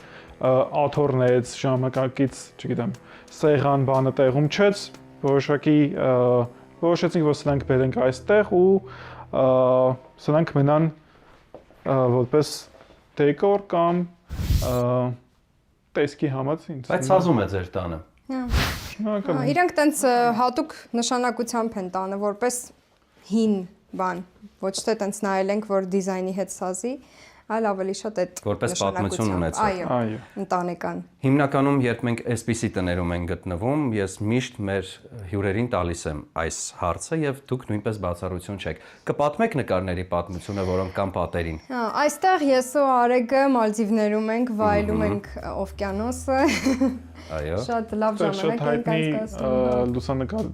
Speaker 6: աթոռներից ժամանակակից, չգիտեմ, սեղան բանը տեղում չեց, որոշակի որոշեցինք, որ սրանք բերենք այստեղ ու սրանք մնան որպես դեկոր կամ տեսքի համար ինձ։
Speaker 4: Բայց սազում է ձեր տանը։
Speaker 5: Իրանք տենց հատուկ նշանակությամբ են տանը, որպես հին բան, ոչ թե տենց նայել ենք, որ դիզայնի հետ սազի, այլ ավելի շատ այդ
Speaker 4: Որպես պատմություն ունեցող։
Speaker 5: Այո, ընտանեկան։
Speaker 4: Հիմնականում, երբ մենք այսպիսի տներում ենք գտնվում, ես միշտ մեր հյուրերին տալիս եմ այս հարցը եւ դուք նույնպես բացառություն չեք։ Կպատմեք նկարների պատմությունը, որոնք կան պատերին։
Speaker 5: Այստեղ ես ու Արեգը Մալդիվներում ենք, վայելում ենք օվկիանոսը։
Speaker 4: Այո։
Speaker 5: Շատ լավ ժամանակ ենք անցկացնում։
Speaker 6: Լուսանկար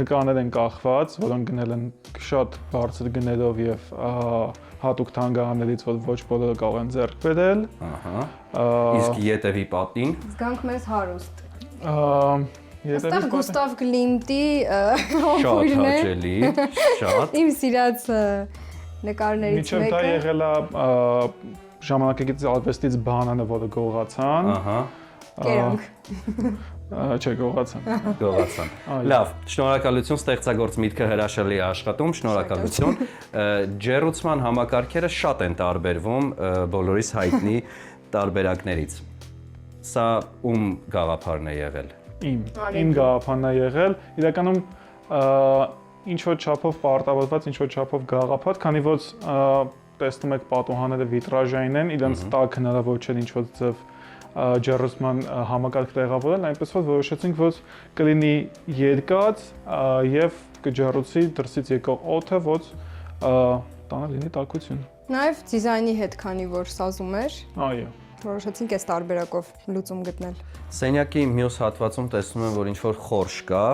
Speaker 6: նկարներ են կախված, որոնք գնել են շատ բարձր գներով եւ հատուկ թանգարաններից, որ ոչ բոլորը կարող են ձեռք բերել։
Speaker 4: Ահա։ Իսկ ետևի պատին։
Speaker 5: Զգանք մեզ հարուստ։
Speaker 6: Ետևի
Speaker 5: Այստեղ Գուստավ Գլիմտի
Speaker 4: Շատ
Speaker 5: հոբույրն է։
Speaker 4: հաճելի, շատ։
Speaker 5: Իմ սիրած նկարներից
Speaker 6: Միջև դա
Speaker 5: մեկը։
Speaker 6: եղել է ժամանակակից արվեստից բանանը, որը գողացան։
Speaker 4: Ահա,
Speaker 5: Կերանք։
Speaker 6: Չէ, գողացան։
Speaker 4: գողացան։ Լավ, շնորհակալություն, ստեղծագործ միտքը հրաշալի է աշխատում, շնորհակալություն։ Ջեռուցման համակարգերը շատ են տարբերվում բոլորիս հայտնի տարբերակներից։ Սա ում գաղափարն է եղել։
Speaker 6: Իմ գաղափարն է եղել։ Իրականում ինչ որ չափով պարտավորված, ինչ որ չափով գաղափար, քանի որ տեսնում եք պատուհանները վիտրաժային են, իրենց տակ հնարավոր չէ ինչ որ ձև ջեռուցման համակարգ տեղավորել, այնպես որ որոշեցինք, որ կլինի երկած եւ կջեռուցի դրսից եկող օդը, որ տանը լինի տաքություն։
Speaker 5: Նաև դիզայնի հետ, քանի որ սազում էր,
Speaker 6: Այո։
Speaker 5: որոշեցինք այս տարբերակով լուծում գտնել։
Speaker 4: Սենյակի մյուս հատվածում տեսնում եմ, որ ինչ-որ խորշ կա,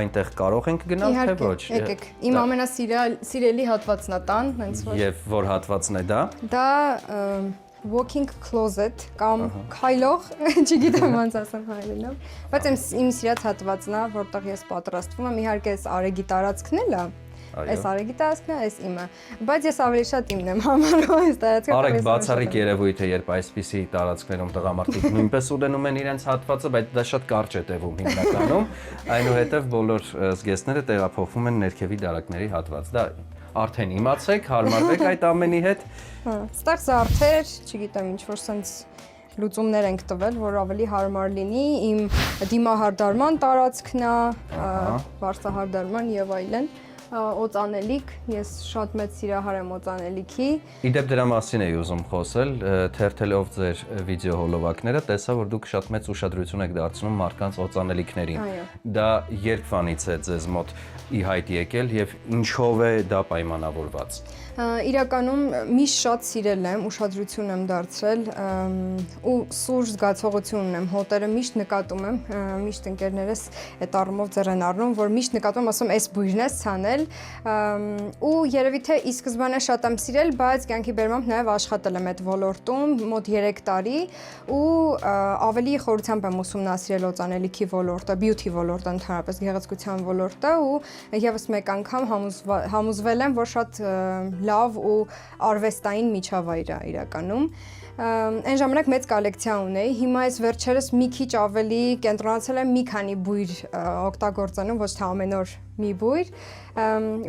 Speaker 4: այնտեղ կարող ենք գնալ, թե ոչ։
Speaker 5: Եկեք, իմ ամենասիրելի հատվածն է տան, հենց որ։
Speaker 4: Եվ որ հատվածն է դա։
Speaker 5: Դա walking closet կամ քայլող, չգիտեմ ոնց ասեմ հայերենով, բայց իմ սիրած հատվածն է, որտեղ ես պատրաստվում եմ, իհարկե այս Արեգի տարածքն էլ է։ Այս Արեգի տարածքն է, այս իմը, բայց ես ավելի շատ իմն եմ համարում այս տարածքը։
Speaker 4: Արեգ բացառիկ երևույթ է, երբ այսպիսի տարածքներում տղամարդիկ նույնպես ունենում են իրենց հատվածը, բայց դա շատ կարճ է տևում հիմնականում, այնուհետև բոլոր զգեստները տեղափոխվում են ներքևի դարակների հատված։ Դա արդեն իմացեք, հարմարվեք այդ ամենի հետ։
Speaker 5: Ստեղ զարդեր, չգիտեմ, ինչ որ sense լուծումներ ենք տվել, որ ավելի հարմար լինի, իմ դիմահարդարման տարածքն է, վարսահարդարման եւ այլն, օծանելիք, ես շատ մեծ սիրահար եմ օծանելիքի։
Speaker 4: Իդեպ դրա մասին էի ուզում խոսել, թերթելով ձեր վիդեո հոլովակները, տեսա, որ դուք շատ մեծ ուշադրություն եք դարձնում մարդկանց օծանելիքներին։ Դա երբվանից է ձեզ մոտ ի հայտ եկել եւ ինչով է դա պայմանավորված։
Speaker 5: Իրականում միշտ շատ սիրել եմ, ուշադրություն եմ դարձրել ու սուր զգացողություն ունեմ, հոտերը միշտ նկատում եմ, միշտ ընկերներս այդ առումով ձեռ են առնում, որ միշտ նկատում եմ, ասում այս բույրն է ցանել ու երևի թե ի սկզբանե շատ եմ սիրել, բայց կյանքի բերմամբ նաև աշխատել եմ այդ ոլորտում մոտ 3 տարի ու ավելի խորությամբ եմ ուսումնասիրել օծանելիքի ոլորտը, beauty ոլորտը ընդհանրապես գեղեցկության ոլորտը ու եւս մեկ անգամ համոզվել եմ, որ շատ լավ ու արվեստային միջավայր է իրականում։ Այն ժամանակ մեծ կոլեկցիա ունեի, հիմա այս վերջերս մի քիչ ավելի կենտրոնացել եմ մի քանի բույր օգտագործելու, ոչ թե ամեն օր մի բույր,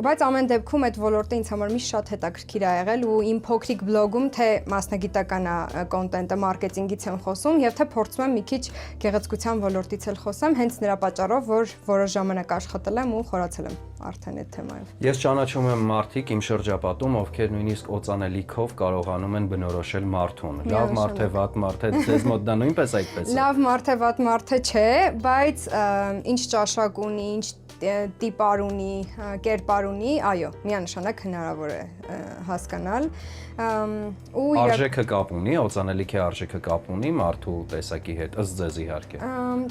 Speaker 5: բայց ամեն դեպքում այդ ոլորտը ինձ համար միշտ շատ հետաքրքիր ա եղել ու իմ փոքրիկ բլոգում թե մասնագիտական կոնտենտը մարքեթինգից եմ խոսում եւ թե փորձում եմ մի քիչ գեղեցկության ոլորտից էլ խոսեմ, հենց նրա պատճառով, որ որոշ ժամանակ աշխատել եմ ու խորացել եմ արդեն այդ թեմայով։
Speaker 4: Ես ճանաչում եմ մարդիկ իմ շրջապատում, ովքեր նույնիսկ օծանելիքով կարողանում են բնորոշել մարդուն։ Լավ մարդ է, վատ մարդ է, ձեզ մոտ դա նույնպես այդպես է։
Speaker 5: Լավ մարդ է, վատ մարդ է չէ, բայց ինչ ճաշակ ունի, ինչ տիպար ունի, կերպար ունի, այո, միանշանակ հնարավոր է հասկանալ։ Ու
Speaker 4: արժեքը կապ ունի, օծանելիքի արժեքը կապ ունի մարդու տեսակի հետ, ըստ ձեզ իհարկե։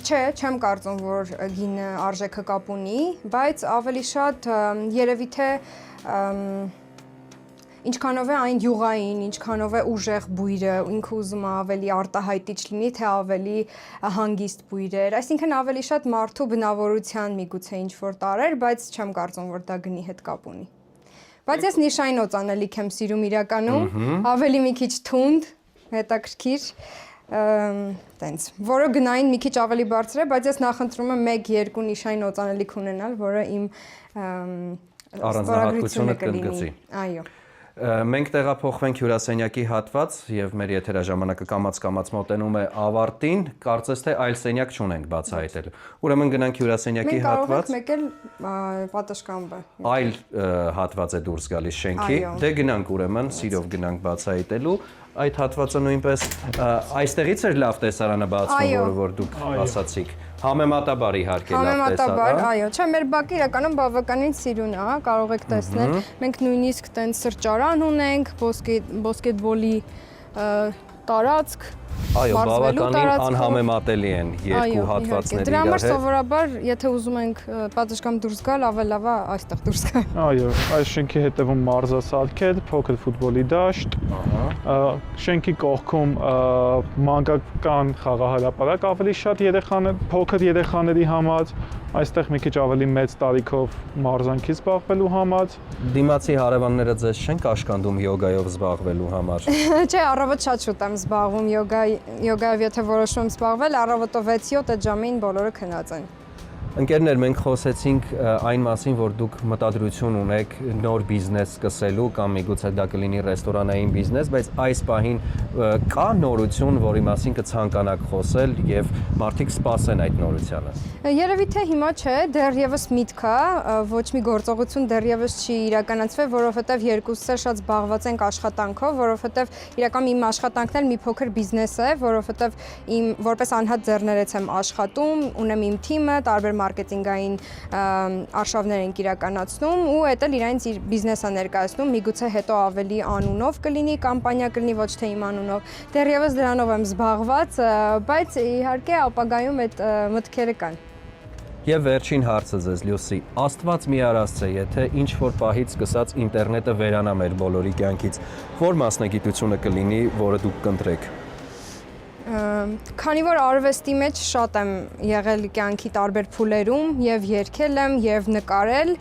Speaker 5: Չէ, չեմ կարծում, որ գինը արժեքը կապ ունի, բայց ավելի շատ երևի թե ինչքանով է այն յուղային, ինչքանով է ուժեղ բույրը, ինքը ուզում է ավելի արտահայտիչ լինի, թե ավելի հանգիստ բույրեր, այսինքն ավելի շատ մարդու բնավորության միգուցե ինչ-որ տարեր, բայց չեմ կարծում, որ դա գնի հետ կապ ունի։ Բայց ես նիշային օծանելիք եմ սիրում իրականում, ավելի մի քիչ թունդ, հետաքրքիր, տենց, որը գնային մի քիչ ավելի բարձր է, բայց ես նախընտրում եմ 1-2 նիշային օծանելիք ունենալ, որը իմ
Speaker 4: Առանձնահատկությունը կընդգծի։
Speaker 5: Այո։
Speaker 4: Մենք տեղափոխվենք հյուրասենյակի հատված եւ մեր եթերաժամանակը կամաց մոտենում է ավարտին, կարծես թե այլ սենյակ չունենք բացահայտելու։ Ուրեմն գնանք հյուրասենյակի հատված։
Speaker 5: Մենք կարող ենք մեկել պատշգամբը։
Speaker 4: Այլ հատված է դուրս գալիս շենքի։ Դե գնանք ուրեմն, սիրով գնանք բացահայտելու։ Այդ հատվածը նույնպես այստեղից էր լավ տեսարանը բացվում, որ դուք ասացիք։ Համեմատաբար իհարկե լավ տեսարան։
Speaker 5: Համեմատաբար, այո, չէ, մեր բակը իրականում բավականին սիրուն է, կարող եք տեսնել։ Մենք նույնիսկ տենց սրճարան ունենք, բոսկետբոլի տարածք,
Speaker 4: Այո,
Speaker 5: մարզվելու
Speaker 4: բավականին
Speaker 5: տարածքով։
Speaker 4: անհամեմատելի են երկու հատվածները
Speaker 5: Դրա համար
Speaker 4: իրար հետ։
Speaker 5: սովորաբար, եթե ուզում ենք պատշգամբ դուրս գալ, ավելավ է այստեղ դուրս գալ։
Speaker 6: Այո, այս շենքի հետևում մարզասարքեր, փոքր ֆուտբոլի դաշտ։ Շենքի կողքում մանկական խաղահրապարակ ավելի շատ փոքր երեխաների համար, այստեղ մի քիչ ավելի մեծ տարիքով մարզանքի զբաղվելու համար։
Speaker 4: Դիմացի հարևանները ձեզ չեն կաշկանդում յոգայով զբաղվելու համար։
Speaker 5: Չէ, առավոտ շատ շուտ եմ զբաղվում յոգայով, եթե որոշում եմ զբաղվել, առավոտով 6-7 ժամին բոլորը քնած են։
Speaker 4: Ընկերներ, մենք խոսեցինք այն մասին, որ դուք մտադրություն ունեք նոր բիզնես սկսելու կամ միգուցե դա կլինի ռեստորանային բիզնես, բայց այս պահին կա նորություն, որի մասին կցանկանաք խոսել եւ մարդիկ սպասեն այդ նորությանը։
Speaker 5: Երևի թե հիմա չէ, դեռևս միտք է, ոչ մի գործողություն դեռևս չի իրականացվել, որովհետև երկուսս շատ զբաղված ենք աշխատանքով, որովհետև իրական իմ աշխատանքն էլ մի փոքր բիզնես է, որովհետև իմ որպես անհատ ձեռներից եմ աշխատում, ունեմ իմ թիմը, տարբեր մարքեթինգային արշավներ ենք իրականացնում ու էդ էլ իրենց իր բիզնեսը ներկայացնում, միգուցե հետո ավելի անունով կլինի, կամպանիա կլինի, ոչ թե իմ անունով։ Դեռևս դրանով եմ զբաղված, բայց իհարկե ապագայում այդ մտքերը կան։
Speaker 4: Եվ վերջին հարցը ձեզ, Լյուսի, Աստված մի արասցե, եթե ինչ-որ պահից սկսած ինտերնետը վերանա մեր բոլորի կյանքից, որ մասնագիտությունը կլինի, որը դուք կընտրեք։
Speaker 5: Քանի որ արվեստի մեջ շատ եմ եղել կյանքի տարբեր փուլերում եւ երգել եմ եւ նկարել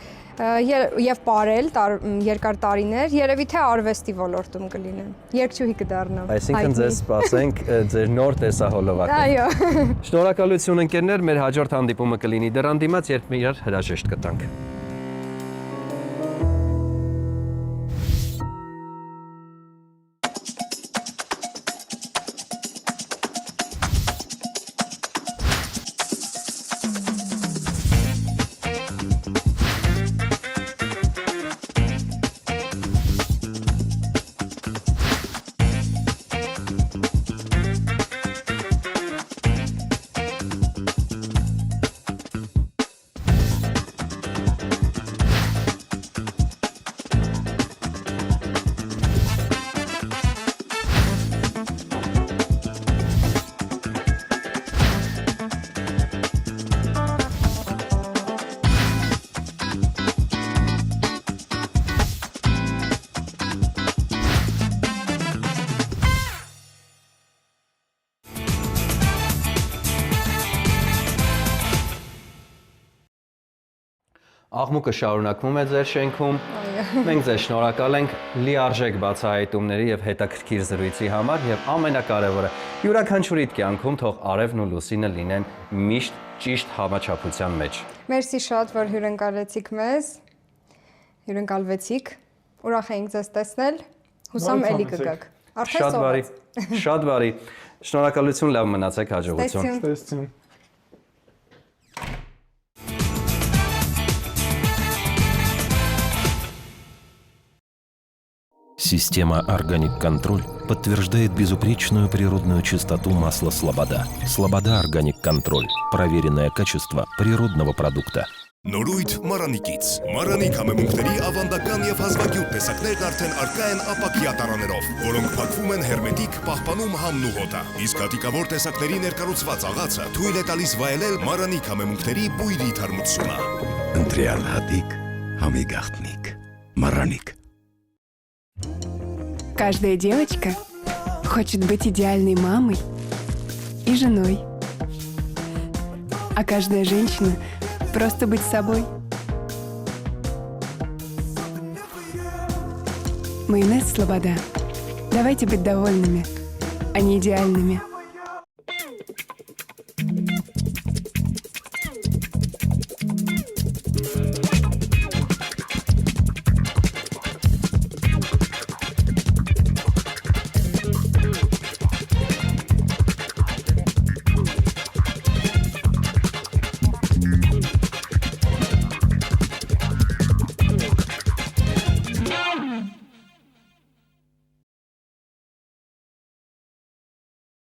Speaker 5: եւ պարել երկար տարիներ, երևի թե արվեստի ոլորտում կլինեմ։ Երգչուհի կդառնամ։
Speaker 4: Այսինքն ձեզ սպասենք ձեր նոր տեսահոլովակը։
Speaker 5: Այո։
Speaker 4: Շնորհակալություն ընկերներ, մեր հաջորդ հանդիպումը կլինի դրան դիմաց, երբ մենք իրար հրաժեշտ կտանք։ Աղմուկը շարունակվում է ձեր շենքում։ Մենք ձեզ շնորհակալ ենք լիարժեք բացահայտումների եւ հետաքրքիր զրույցի համար եւ ամենակարևորը յուրաքանչյուրիդ կյանքում թող արևն ու լուսինը լինեն միշտ ճիշտ համաչափության մեջ։
Speaker 5: Մերսի շատ, որ հյուրընկալեցիք մեզ։ Հյուրընկալվեցիք։ Ուրախ ենք ձեզ տեսնել։ Հուսամ էլի կգաք։ Արդեն
Speaker 4: Շատ բարի։ Շատ բարի։ Շնորհակալություն, լավ մնացեք, հաջողություն։
Speaker 6: Տեսություն։
Speaker 7: Система «Органик Контроль» подтверждает безупречную природную чистоту масла «Слобода». «Слобода Органик Контроль» – проверенное качество природного продукта.
Speaker 2: Նորույթ Մարանիկից։ Մարանիկ համեմունքների ավանդական եւ հազվագյուտ տեսակներն արդեն առկա են ապակյա տարաներով, որոնք փակվում են հերմետիկ, պահպանում համն ու հոտը։ Իսկ հատիկավոր տեսակների ներկառուցված աղացը թույլ է տալիս վայելել Մարանիկ համեմունքների բույրի թարմությունը։
Speaker 3: Ընտրյալ հատիկ, համի գաղտնիք, Мараник.
Speaker 1: Каждая девочка хочет быть идеальной мамой и женой. А каждая женщина просто быть собой. Майонез «Слобода». Давайте быть довольными, а не идеальными.